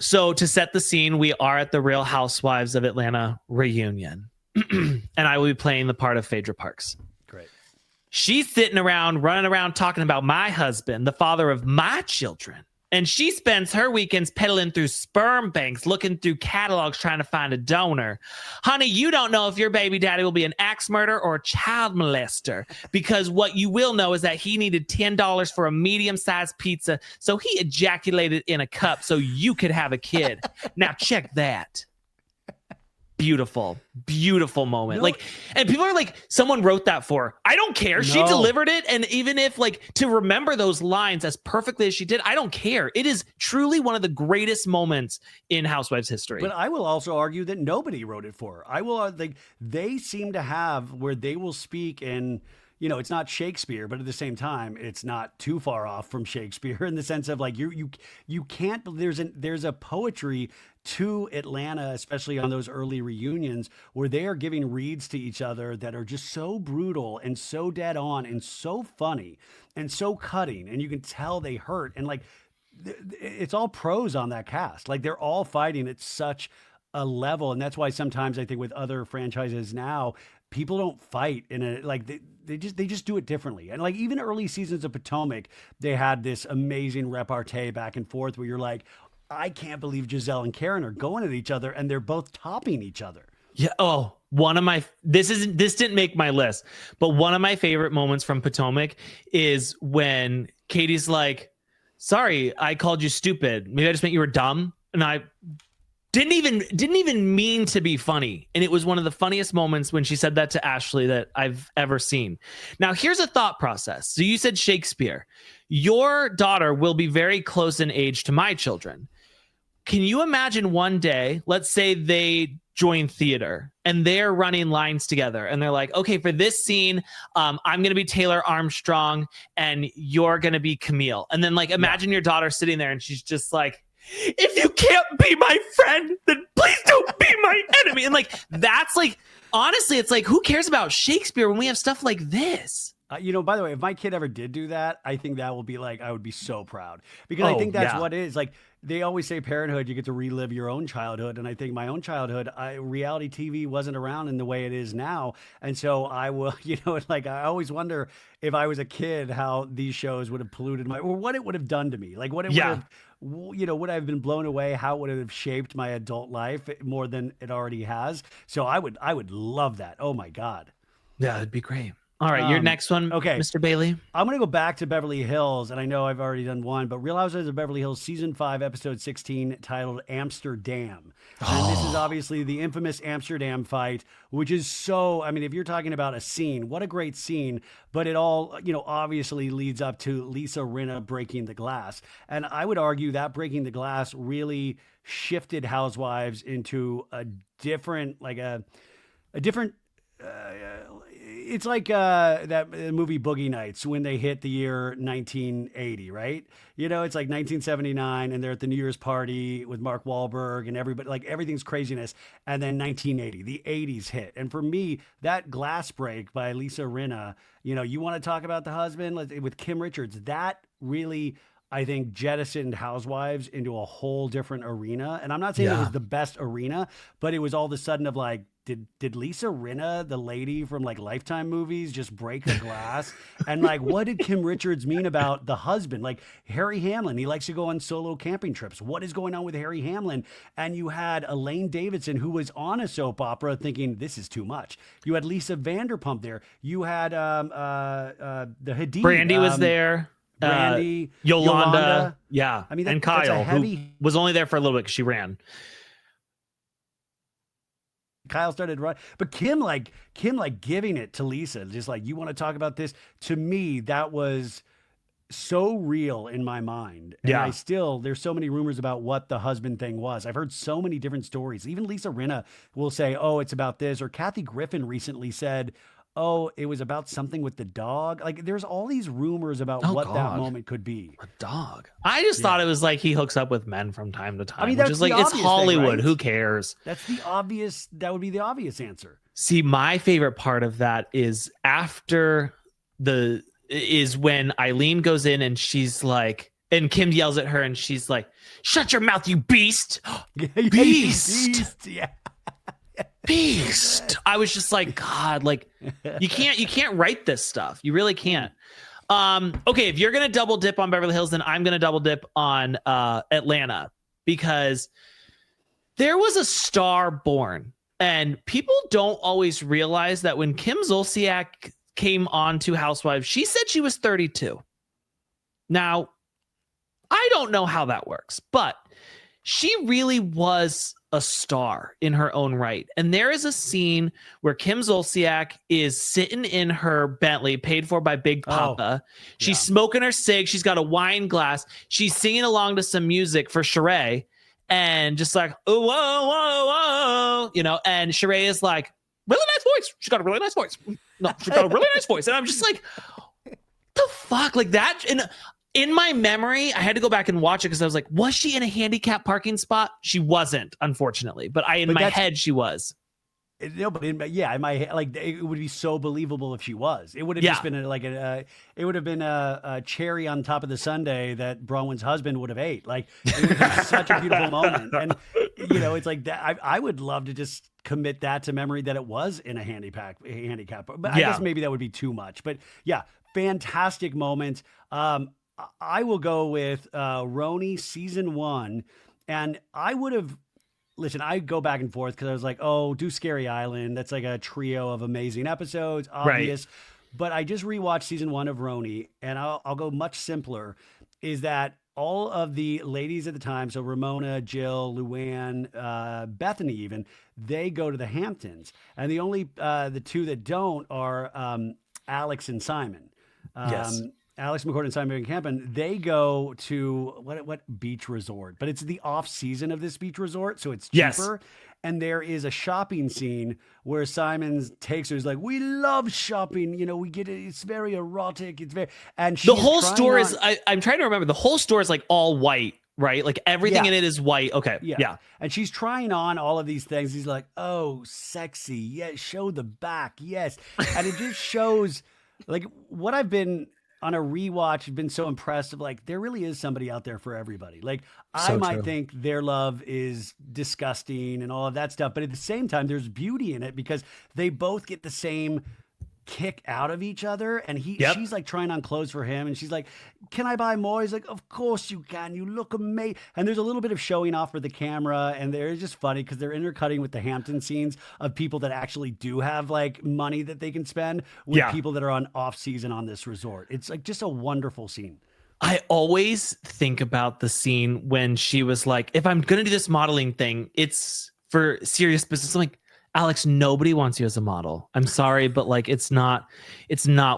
So to set the scene, we are at the Real Housewives of Atlanta reunion, and I will be playing the part of Phaedra Parks. Great. She's sitting around, running around talking about my husband, the father of my children. And she spends her weekends peddling through sperm banks, looking through catalogs, trying to find a donor. Honey, you don't know if your baby daddy will be an axe murderer or a child molester, because what you will know is that he needed $10 for a medium-sized pizza, so he ejaculated in a cup so you could have a kid. Now check that. Beautiful, beautiful moment. No. Like, and people are like, someone wrote that for her. I don't care. She delivered it. And even if, like, to remember those lines as perfectly as she did, I don't care. It is truly one of the greatest moments in Housewives history. But I will also argue that nobody wrote it for her. I will like, they seem to have where they will speak in, you know, it's not Shakespeare, but at the same time, it's not too far off from Shakespeare in the sense of like you can't. There's a poetry to Atlanta, especially on those early reunions, where they are giving reads to each other that are just so brutal and so dead on and so funny and so cutting, and you can tell they hurt, and like it's all pros on that cast. Like they're all fighting at such a level, and that's why sometimes I think with other franchises now, people don't fight in a like they just do it differently. And like even early seasons of Potomac, they had this amazing repartee back and forth where you're like, I can't believe Giselle and Karen are going at each other and they're both topping each other. Yeah. Oh, one of my this didn't make my list, but one of my favorite moments from Potomac is when Katie's like, "Sorry, I called you stupid. Maybe I just meant you were dumb." And I didn't even mean to be funny. And it was one of the funniest moments when she said that to Ashley that I've ever seen. Now, here's a thought process. So you said Shakespeare. Your daughter will be very close in age to my children. Can you imagine one day, let's say they join theater and they're running lines together and they're like, okay, for this scene, I'm going to be Taylor Armstrong and you're going to be Camille. And then like, imagine your daughter sitting there and she's just like, if you can't be my friend, then please don't be my enemy. And like, that's like, honestly, it's like, who cares about Shakespeare when we have stuff like this? You know, by the way, if my kid ever did do that, I think that will be like, I would be so proud, because I think that's what it is. Like they always say parenthood, you get to relive your own childhood. And I think my own childhood, reality TV wasn't around in the way it is now. And so I will, you know, like I always wonder if I was a kid, how these shows would have polluted or what it would have done to me. Like what it would have, you know, would I have been blown away? How would it have shaped my adult life more than it already has? So I would love that. Oh my God. Yeah, it'd be great. All right, your next one, okay, Mr. Bailey. I'm going to go back to Beverly Hills, and I know I've already done one, but Real Housewives of Beverly Hills Season 5, Episode 16, titled Amsterdam. And this is obviously the infamous Amsterdam fight, which is so, I mean, if you're talking about a scene, what a great scene, but it all, you know, obviously leads up to Lisa Rinna breaking the glass. And I would argue that breaking the glass really shifted Housewives into a different, like a different, it's like that movie Boogie Nights when they hit the year 1980, right? You know, it's like 1979 and they're at the New Year's party with Mark Wahlberg and everybody, like everything's craziness. And then 1980, the 80s hit. And for me, that glass break by Lisa Rinna, you know, you want to talk about the husband with Kim Richards, that really, I think, jettisoned Housewives into a whole different arena. And I'm not saying it was the best arena, but it was all of a sudden of like, did Lisa Rinna, the lady from like Lifetime movies, just break a glass? And like, what did Kim Richards mean about the husband? Like Harry Hamlin, he likes to go on solo camping trips. What is going on with Harry Hamlin? And you had Elaine Davidson, who was on a soap opera thinking, this is too much. You had Lisa Vanderpump there. You had the Hadid. Brandy was there. Brandy, Yolanda. Yeah. I mean, and Kyle, who was only there for a little bit because she ran. Kyle started running, but Kim giving it to Lisa, just like, you want to talk about this? To me, that was so real in my mind. And there's so many rumors about what the husband thing was. I've heard so many different stories. Even Lisa Rinna will say, oh, it's about this. Or Kathy Griffin recently said, oh, it was about something with the dog. Like there's all these rumors about that moment could be. A dog. I just thought it was like he hooks up with men from time to time. I mean, which is like, it's Hollywood. Thing, right? Who cares? That would be the obvious answer. See, my favorite part of that is when Eileen goes in and she's like, and Kim yells at her and she's like, shut your mouth, you beast. Beast. Yeah. beast. I was just like, God, like you can't write this stuff. You really can't. Okay, if you're gonna double dip on Beverly Hills, then I'm gonna double dip on Atlanta, because there was a star born, and people don't always realize that when Kim Zolciak came on to Housewives, she said she was 32. Now, I don't know how that works, but she really was a star in her own right. And there is a scene where Kim Zolciak is sitting in her Bentley paid for by Big Papa. She's smoking her cig. She's got a wine glass. She's singing along to some music for Sheree, and just like, oh, whoa, whoa, whoa, you know, and Sheree is like, really nice voice. She's got a really nice voice. No, she's got a really nice voice. And I'm just like, the fuck? Like that. And in my memory, I had to go back and watch it because I was like, was she in a handicap parking spot? She wasn't, unfortunately. But in my head, she was. No, but in my head, like, it would be so believable if she was. It would have just been it would have been a cherry on top of the sundae that Bronwyn's husband would have ate. Like, it would be such a beautiful moment. And you know, it's like that. I would love to just commit that to memory that it was in a handicap. But I guess maybe that would be too much. But yeah, fantastic moment. I will go with RHONY season 1, and I would have. Listen, I go back and forth because I was like, oh, do Scary Island. That's like a trio of amazing episodes, obvious. Right. But I just rewatched season 1 of RHONY, and I'll go much simpler, is that all of the ladies at the time, so Ramona, Jill, Luann, Bethany even, they go to the Hamptons. And the only, the two that don't are Alex and Simon. Yes. Alex McCord and Simon Van Campen, they go to what beach resort? But it's the off season of this beach resort, so it's cheaper. Yes. And there is a shopping scene where Simon takes her. He's like, "We love shopping. You know, we get it. It's very erotic. It's very." And the whole store is. I'm trying to remember. The whole store is like all white, right? Like everything in it is white. Okay, yeah. And she's trying on all of these things. He's like, "Oh, sexy. Yes, show the back. Yes." And it just shows, like, what I've been. On a rewatch, I've been so impressed of, like, there really is somebody out there for everybody. Like, I might think their love is disgusting and all of that stuff, but at the same time, there's beauty in it because they both get the same kick out of each other. And she's like trying on clothes for him, and she's like, "Can I buy more?" He's like, "Of course you can. You look amazing." And there's a little bit of showing off for the camera, and they're just funny because they're intercutting with the Hampton scenes of people that actually do have like money that they can spend with people that are on off season on this resort. It's like just a wonderful scene. I always think about the scene when she was like, if I'm going to do this modeling thing, it's for serious business. I'm like, Alex, nobody wants you as a model. I'm sorry, but like, it's not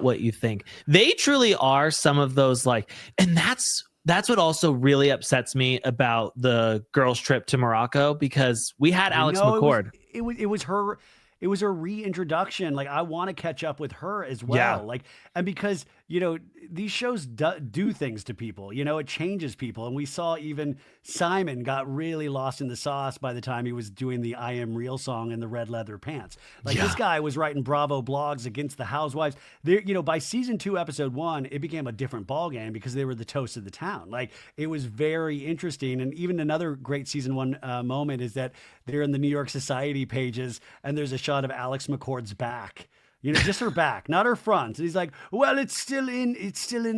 what you think. They truly are some of those, like, and that's what also really upsets me about the girls' trip to Morocco, because we had Alex McCord. It was her reintroduction. Like, I want to catch up with her as well. Yeah. Like, and because, you know, these shows do things to people, you know, it changes people. And we saw even Simon got really lost in the sauce by the time he was doing the I Am Real song in the red leather pants. Like, this guy was writing Bravo blogs against the Housewives. There, you know, by season 2, episode 1, it became a different ballgame because they were the toast of the town. Like, it was very interesting. And even another great season 1 moment is that they're in the New York Society pages, and there's a shot of Alex McCord's back. You know, just her back, not her front. And he's like, "Well, it's still in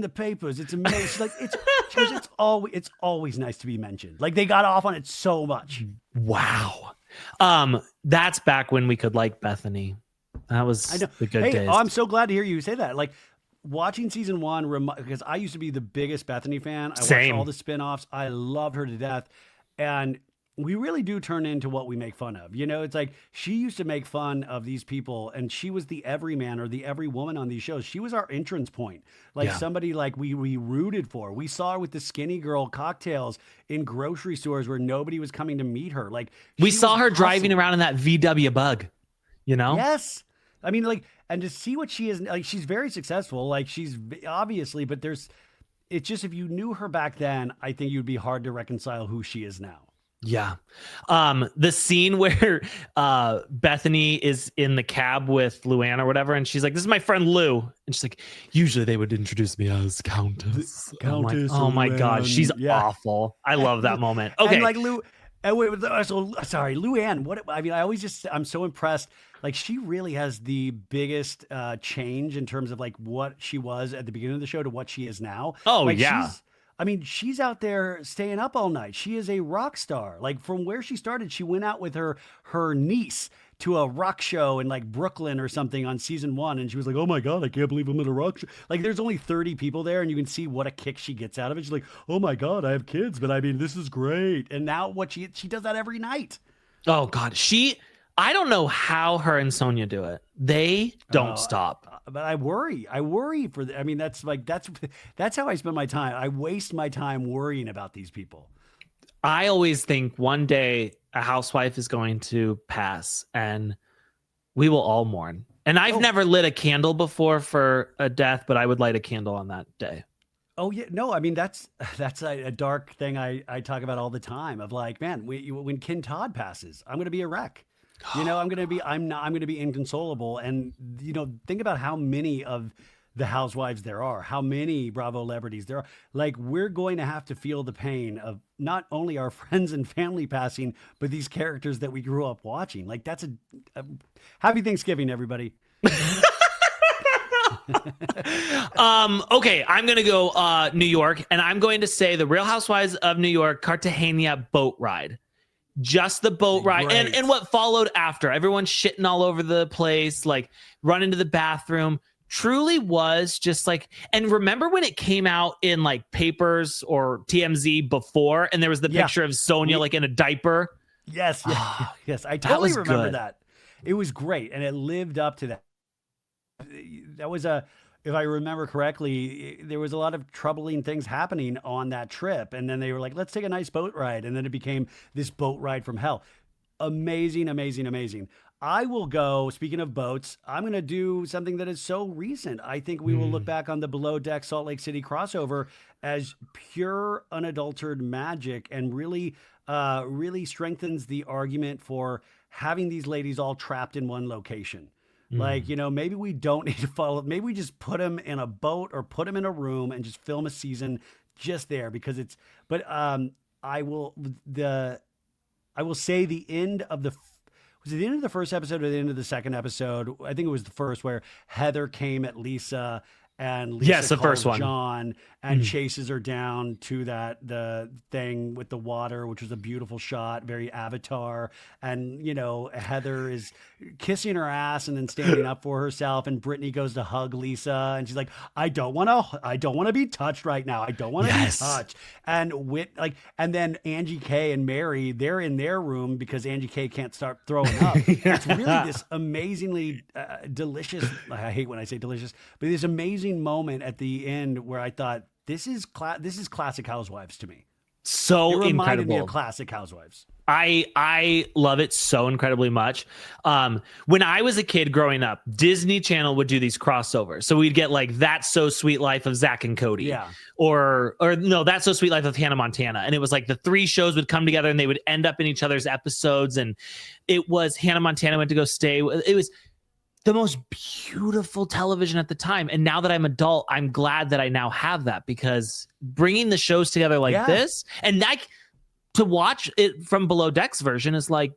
the papers. It's amazing." She's like, it's always nice to be mentioned. Like, they got off on it so much. Wow. That's back when we could like Bethany. That was the good days. I'm so glad to hear you say that. Like, watching season 1, because I used to be the biggest Bethany fan. I watched all the spinoffs. I loved her to death. And we really do turn into what we make fun of. You know, it's like she used to make fun of these people, and she was the everyman or the every woman on these shows. She was our entrance point. Like somebody like we rooted for. We saw her with the skinny girl cocktails in grocery stores where nobody was coming to meet her. Like, we saw her driving around in that VW Bug, you know? Yes. I mean, like, and to see what she is, like, she's very successful. Like, she's obviously, but it's just, if you knew her back then, I think you'd be hard to reconcile who she is now. Yeah. The scene where Bethany is in the cab with Luann or whatever, and she's like, "This is my friend Lou." And she's like, "Usually they would introduce me as Countess." Countess. Like, oh my God, she's awful. I love that moment. Okay. And like Lou, And wait, so sorry, Luann. I'm so impressed. Like, she really has the biggest change in terms of like what she was at the beginning of the show to what she is now. Oh, Like, yeah. she's out there staying up all night. She is a rock star. Like, from where she started, she went out with her niece to a rock show in like Brooklyn or something on season 1, and she was like, "Oh my god, I can't believe I'm at a rock show." Like, there's only 30 people there, and you can see what a kick she gets out of it. She's like, "Oh my god, I have kids, but I mean, this is great." And now what she does that every night. Oh God, I don't know how her and Sonia do it. They don't stop. But I worry for I mean, that's how I spend my time. I waste my time worrying about these people. I always think one day a housewife is going to pass and we will all mourn. And I've never lit a candle before for a death, but I would light a candle on that day. Oh yeah, no, I mean that's a dark thing I talk about all the time. Of like, man, when Ken Todd passes, I'm going to be a wreck. I'm going to be inconsolable. And think about how many of the housewives there are, how many Bravo celebrities there are. Like, we're going to have to feel the pain of not only our friends and family passing, but these characters that we grew up watching. Like, that's a happy Thanksgiving, everybody. Okay, I'm gonna go New York, and I'm going to say the Real Housewives of New York Cartagena boat ride. Just the boat ride and what followed after. Everyone shitting all over the place, like run into the bathroom. Truly was just like, and remember when it came out in like Papers or TMZ before, and there was the picture of Sonia like in a diaper. Yes. Yes. I totally remember that. It was great. And it lived up to that. That was if I remember correctly, there was a lot of troubling things happening on that trip. And then they were like, let's take a nice boat ride. And then it became this boat ride from hell. Amazing, amazing, amazing. I will go, speaking of boats, I'm going to do something that is so recent. I think we will look back on the Below Deck Salt Lake City crossover as pure, unadulterated magic, and really strengthens the argument for having these ladies all trapped in one location. Like, maybe we don't need to follow. Maybe we just put them in a boat or put them in a room and just film a season just there, because it's. But I will say the end of the. Was it the end of the first episode or the end of the second episode? I think it was the first, where Heather came at Lisa, and Lisa the first one, John, and chases her down to the thing with the water, which was a beautiful shot, very Avatar. And Heather is kissing her ass and then standing up for herself, and Brittany goes to hug Lisa, and she's like, I don't want to be touched right now. I don't want to be touched. And and then Angie K and Mary, they're in their room because Angie K can't start throwing up. It's really this amazingly delicious. I hate when I say delicious, but this amazing moment at the end where I thought, this is classic Housewives to me. So it reminded incredible. me of classic Housewives. I love it so incredibly much. When I was a kid growing up, Disney Channel would do these crossovers. So we'd get like That's So Sweet Life of Zach and Cody. Yeah. Or no, That's So Sweet Life of Hannah Montana. And it was like the three shows would come together and they would end up in each other's episodes. And it was Hannah Montana went to go stay. It was the most beautiful television at the time. And now that I'm adult, I'm glad that I now have that, because bringing the shows together like this, and like to watch it from Below Deck's version is like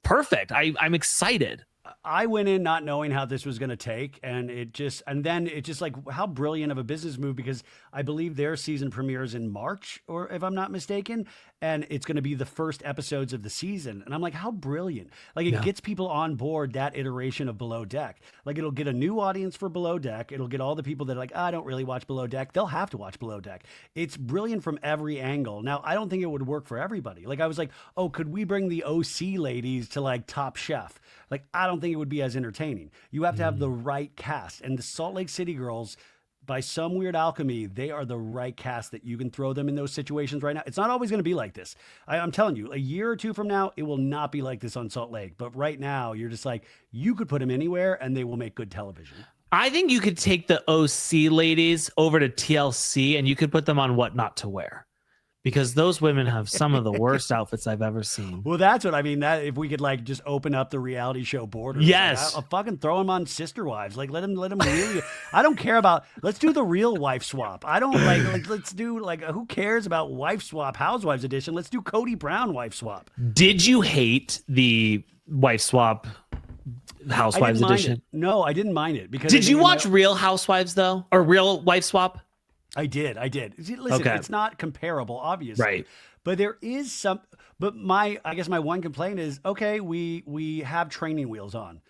perfect. I'm excited. I went in not knowing how this was going to take, and then it just like, how brilliant of a business move, because I believe their season premieres in March, or if I'm not mistaken, and it's going to be the first episodes of the season. And I'm like, how brilliant. Like, it gets people on board that iteration of Below Deck. Like, it'll get a new audience for Below Deck. It'll get all the people that are like, I don't really watch Below Deck. They'll have to watch Below Deck. It's brilliant from every angle. Now, I don't think it would work for everybody. Like, I was like, oh, could we bring the OC ladies to like Top Chef? Like, I don't think it would be as entertaining. You have to have the right cast. And the Salt Lake City girls, by some weird alchemy, they are the right cast that you can throw them in those situations right now. It's not always going to be like this. I'm telling you, a year or two from now, it will not be like this on Salt Lake. But right now, you're just like, you could put them anywhere and they will make good television. I think you could take the OC ladies over to TLC and you could put them on What Not to Wear. because those women have some of the worst outfits I've ever seen. Well, that's what I mean. That if we could like just open up the reality show borders, yes, like, I'll fucking throw them on Sister Wives. Like let them really. I don't care about. Let's do the real wife swap. I don't like let's do like who cares about wife swap Housewives edition? Let's do Cody Brown wife swap. Did you hate the wife swap Housewives edition? No, I didn't mind it because. Did you watch Real Housewives though, or Real Wife Swap? I did. See, listen, it's not comparable, obviously. Right. But there is some. But I guess my one complaint is, okay, we have training wheels on.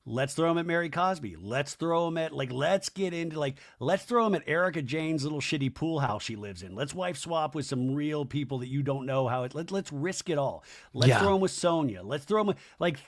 Let's throw them at Mary Cosby. Let's throw them at let's throw them at Erica Jane's little shitty pool house she lives in. Let's wife swap with some real people that you don't know how it. Let's risk it all. Let's throw them with Sonia. Let's throw them with,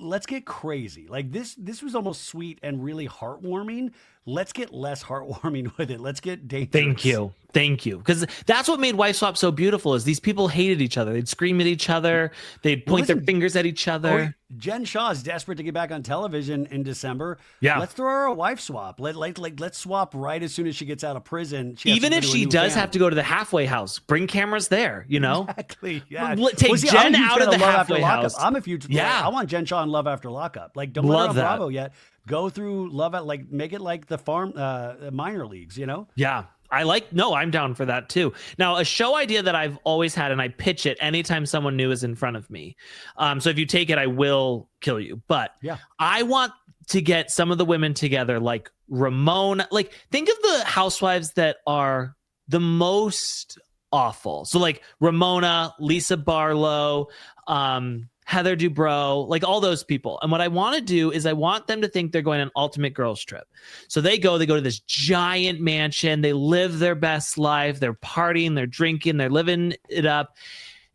let's get crazy. Like this was almost sweet and really heartwarming. Let's get less heartwarming with it. Let's get dangerous. Thank you. Because that's what made Wife Swap so beautiful is these people hated each other. They'd scream at each other. They'd point their fingers at each other. Jen Shaw is desperate to get back on television in December. Yeah. Let's throw her a wife swap. Let's swap right as soon as she gets out of prison. Even if she does have to go to the halfway house, bring cameras there, you know? Exactly. Yeah. Take Jen out of the halfway house. I'm a huge I want Jen Shaw in Love After Lockup. Like, don't let her on Bravo yet. Go through Love at make it like the farm minor leagues, you know? Yeah. I'm down for that too. Now, a show idea that I've always had, and I pitch it anytime someone new is in front of me. So if you take it, I will kill you. But yeah, I want to get some of the women together, like Ramona. Like, think of the housewives that are the most awful. So like Ramona, Lisa Barlow, Heather Dubrow, like all those people. And what I want to do is I want them to think they're going on an ultimate girls trip. So they go to this giant mansion. They live their best life. They're partying, they're drinking, they're living it up.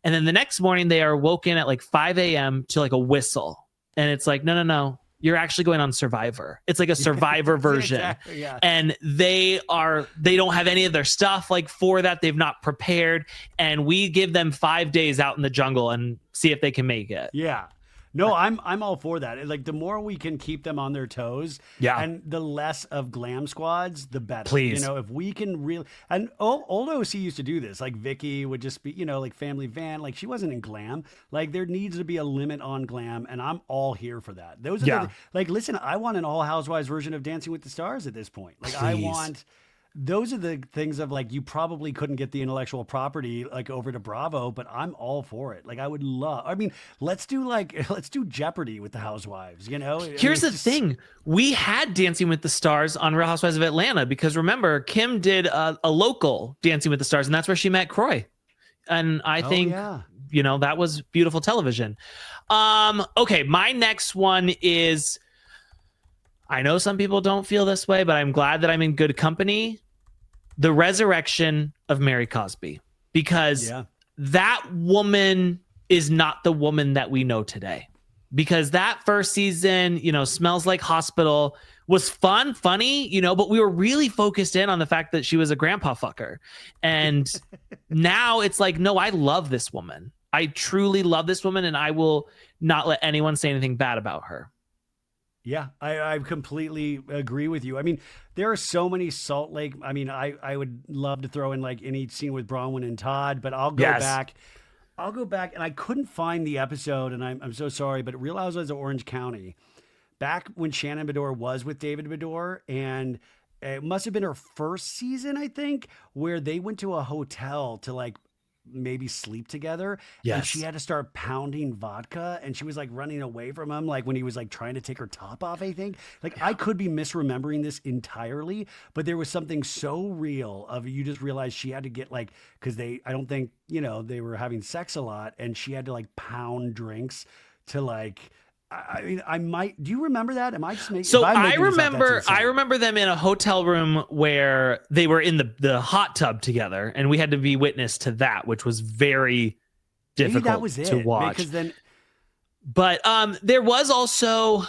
And then the next morning they are woken at like 5 a.m. to like a whistle. And it's like, no. You're actually going on Survivor. It's like a Survivor version. Exactly, yeah. And they don't have any of their stuff like for that. They've not prepared. And we give them 5 days out in the jungle and see if they can make it. Yeah. No, I'm all for that. Like the more we can keep them on their toes, and the less of glam squads, the better. Please, you know, if we can really, and old OC used to do this. Like Vicki would just be, like Family Van. Like she wasn't in glam. Like there needs to be a limit on glam, and I'm all here for that. Those are listen, I want an All Housewives version of Dancing with the Stars at this point. Like I want. Those are the things of like, you probably couldn't get the intellectual property like over to Bravo, but I'm all for it. Like I would love, let's do Jeopardy with the Housewives, you know? Here's the thing. We had Dancing with the Stars on Real Housewives of Atlanta because remember, Kim did a local Dancing with the Stars and that's where she met Croy. And I think, that was beautiful television. Okay. My next one is, I know some people don't feel this way, but I'm glad that I'm in good company. The resurrection of Mary Cosby, because that woman is not the woman that we know today. Because that first season, Smells Like Hospital was funny, but we were really focused in on the fact that she was a grandpa fucker. And now it's like, no, I love this woman. I truly love this woman, and I will not let anyone say anything bad about her. Yeah, I completely agree with you. I mean, there are so many Salt Lake. I mean, I would love to throw in like any scene with Bronwyn and Todd, but I'll go back. I'll go back, and I couldn't find the episode, and I'm so sorry, but Real Housewives of Orange County, back when Shannon Bedore was with David Bedore, and it must have been her first season, I think, where they went to a hotel to like maybe sleep together. Yes. And she had to start pounding vodka, and she was like running away from him, like when he was like trying to take her top off, I think. Like I could be misremembering this entirely, but there was something so real of, you just realized she had to get like, because I don't think, they were having sex a lot, and she had to like pound drinks to like, I might. Do you remember that? Am I just making? So I remember them in a hotel room where they were in the hot tub together, and we had to be witness to that, which was very difficult to watch. Because then, but there was also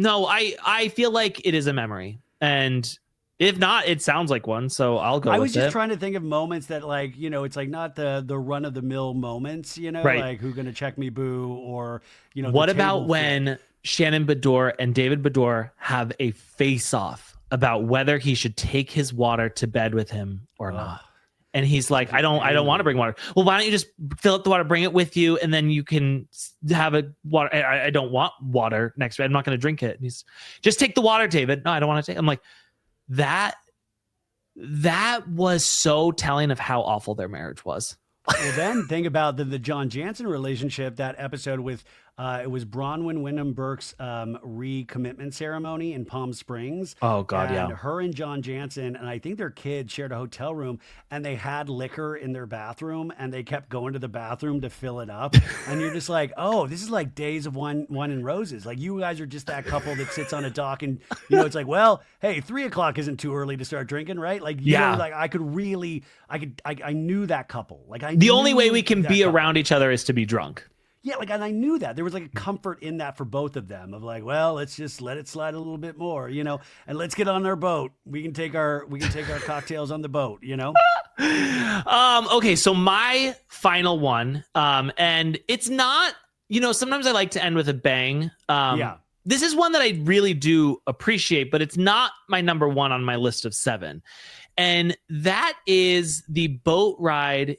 I feel like it is a memory, and if not, it sounds like one. So I'll go. I was just trying to think of moments that like it's like not the run of the mill moments, right. Like Who Gonna Check Me Boo, or what about when Shannon Bedore and David Bedore have a face off about whether he should take his water to bed with him or not? And he's like, I don't want to bring water. Well, why don't you just fill up the water, bring it with you, and then you can have a water. I don't want water next to me. I'm not going to drink it. And he's just take the water, David. No, I don't want to take. I'm like, that was so telling of how awful their marriage was. Well, then think about the John Jansen relationship, that episode with, it was Bronwyn Wyndham Burke's recommitment ceremony in Palm Springs. Oh, God, and yeah. Her and John Jansen, and I think their kid shared a hotel room, and they had liquor in their bathroom, and they kept going to the bathroom to fill it up. And you're just like, oh, this is like Days of Wine and Roses. Like, you guys are just that couple that sits on a dock and, it's like, well, hey, 3:00 isn't too early to start drinking, right? Like, like I knew that couple. Like, the only way we can be around each other is to be drunk. Yeah, like, and I knew that there was like a comfort in that for both of them, of like, well, let's just let it slide a little bit more, and let's get on our boat. We can take our cocktails on the boat, Okay, so my final one, and it's not, sometimes I like to end with a bang. This is one that I really do appreciate, but it's not my number one on my list of 7. And that is the boat ride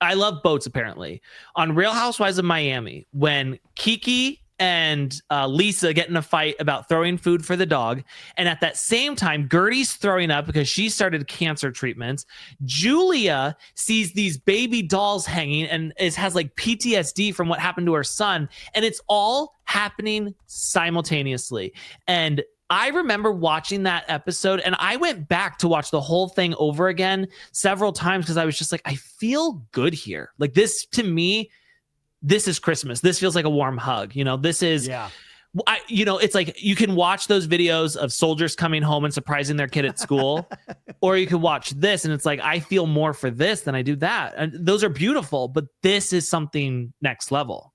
I love boats, apparently, on Real Housewives of Miami, when Kiki and Lisa get in a fight about throwing food for the dog. And at that same time, Gertie's throwing up because she started cancer treatments. Julia sees these baby dolls hanging and has like PTSD from what happened to her son. And it's all happening simultaneously. And I remember watching that episode, and I went back to watch the whole thing over again several times because I was just like, I feel good here. Like, this, to me, this is Christmas. This feels like a warm hug. This is, it's like you can watch those videos of soldiers coming home and surprising their kid at school, or you can watch this and it's like, I feel more for this than I do that. And those are beautiful, but this is something next level.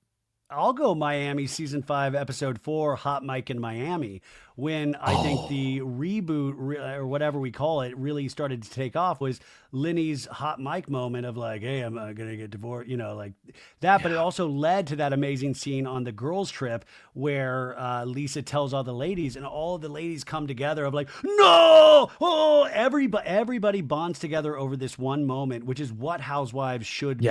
I'll go Miami season 5, episode 4, Hot Mic in Miami, when I think the reboot or whatever we call it really started to take off, was Lenny's hot mic moment of like, hey, I'm going to get divorced, like that. But it also led to that amazing scene on the girls trip where Lisa tells all the ladies, and all of the ladies come together of like, no, everybody bonds together over this one moment, which is what Housewives should be.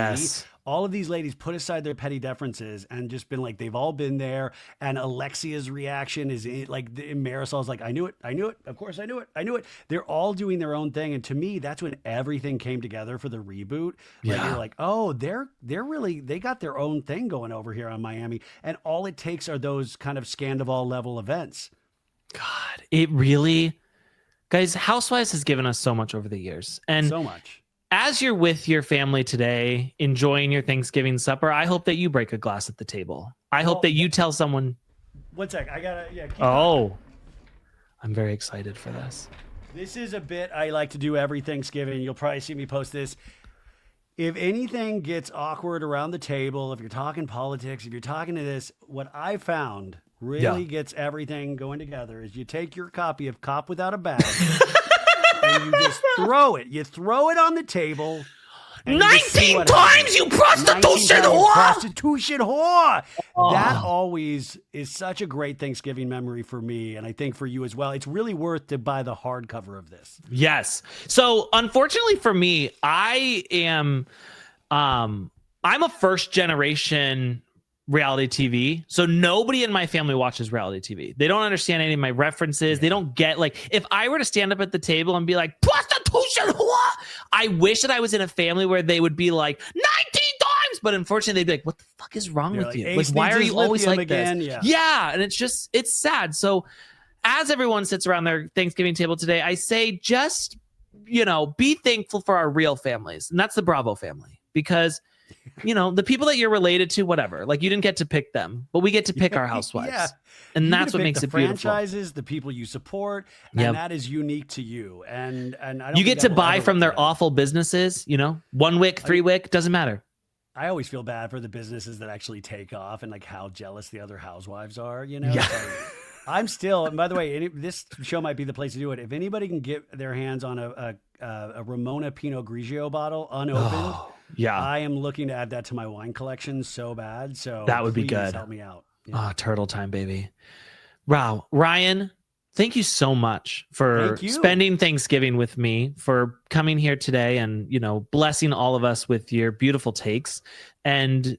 All of these ladies put aside their petty differences and just been like, they've all been there. And Alexia's reaction is like, Marisol's like, I knew it. Of course I knew it. They're all doing their own thing. And to me, that's when everything came together for the reboot. Like, you're like, oh, they got their own thing going over here on Miami. And all it takes are those kind of Scandival level events. God, it really, guys, Housewives has given us so much over the years. And so much. As you're with your family today, enjoying your Thanksgiving supper, I hope that you break a glass at the table. I hope that you tell someone. 1 sec. I gotta, I'm very excited for this. This is a bit I like to do every Thanksgiving. You'll probably see me post this. If anything gets awkward around the table, if you're talking politics, if you're talking to this, what I found really gets everything going together is you take your copy of Cop Without a Badge. And you just throw it. You throw it on the table. 19 times, you prostitution whore! Prostitution whore! Oh. That always is such a great Thanksgiving memory for me, and I think for you as well. It's really worth to buy the hardcover of this. Yes. So, unfortunately for me, I am, I'm a first generation reality TV. So nobody in my family watches reality TV. They don't understand any of my references. They don't get, like, if I were to stand up at the table and be like, prostitution, what? I wish that I was in a family where they would be like 19 times, but unfortunately they'd be like, what the fuck is wrong with you? Like, why are you always like again? This? Yeah. And it's sad. So as everyone sits around their Thanksgiving table today, I say, just, be thankful for our real families. And that's the Bravo family, because the people that you're related to, whatever, like, you didn't get to pick them, but we get to pick our housewives. And that's what makes it beautiful. Franchises, the people you support, and that is unique to you. And I don't you get to buy from their awful businesses, 1 wick, 3 wick, doesn't matter. I always feel bad for the businesses that actually take off and like how jealous the other housewives are, Yeah. So I'm still, and by the way, this show might be the place to do it. If anybody can get their hands on a Ramona Pinot Grigio bottle unopened, I am looking to add that to my wine collection so bad. So that would be good. Help me out. Yeah. Oh, turtle time, baby. Wow. Ryan, Thank you so much for spending Thanksgiving with me, for coming here today and, blessing all of us with your beautiful takes and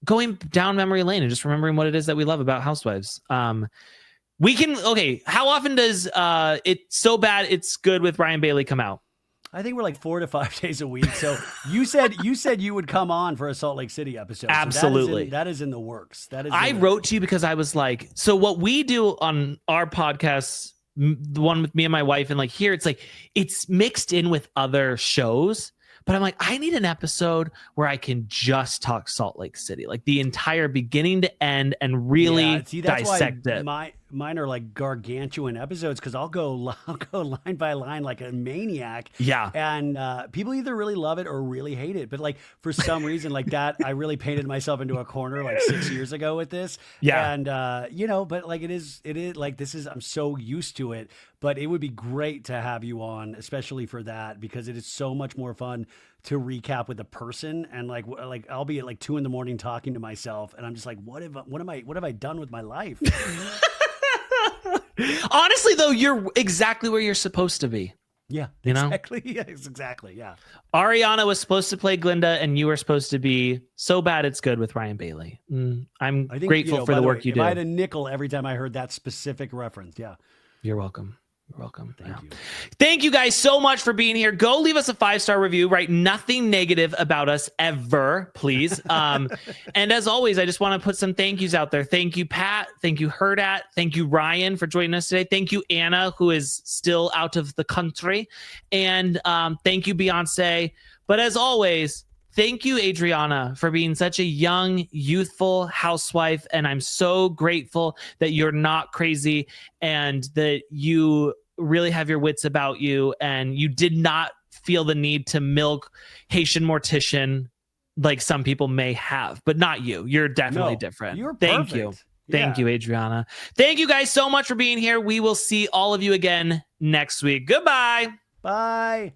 going down memory lane and just remembering what it is that we love about Housewives. How often does It's So Bad It's Good with Ryan Bailey come out? I think we're like 4 to 5 days a week. So you said you would come on for a Salt Lake City episode. So Absolutely. that is in the works. I wrote to you because I was like, so what we do on our podcast, the one with me and my wife, and like here, it's like, it's mixed in with other shows. But I'm like, I need an episode where I can just talk Salt Lake City, like the entire beginning to end and really dissect it. Mine are like gargantuan episodes because I'll go line by line like a maniac. Yeah. And people either really love it or really hate it. But like for some reason like that, I really painted myself into a corner like 6 years ago with this. Yeah. And, but like it is like I'm so used to it. But it would be great to have you on, especially for that, because it is so much more fun to recap with a person. And like I'll be at like 2 a.m. talking to myself, and I'm just like, what have I done with my life? Honestly, though, you're exactly where you're supposed to be. Yeah, exactly. Yeah, exactly. Yeah. Ariana was supposed to play Glinda, and you were supposed to be So Bad It's Good with Ryan Bailey. I'm grateful for the work you do. I had a nickel every time I heard that specific reference. Yeah. You're welcome. You're welcome. Thank you. Thank you guys so much for being here. Go leave us a 5-star review. Write nothing negative about us ever, please. And as always, I just want to put some thank yous out there. Thank you, Pat. Thank you, Hurrdat. Thank you, Ryan, for joining us today. Thank you, Anna, who is still out of the country. And thank you, Beyonce. But as always, thank you, Adriana, for being such a young, youthful housewife. And I'm so grateful that you're not crazy and that you really have your wits about you. And you did not feel the need to milk Haitian mortician like some people may have, but not you. You're definitely different. You're Thank perfect. you. Thank you, Adriana. Thank you guys so much for being here. We will see all of you again next week. Goodbye. Bye.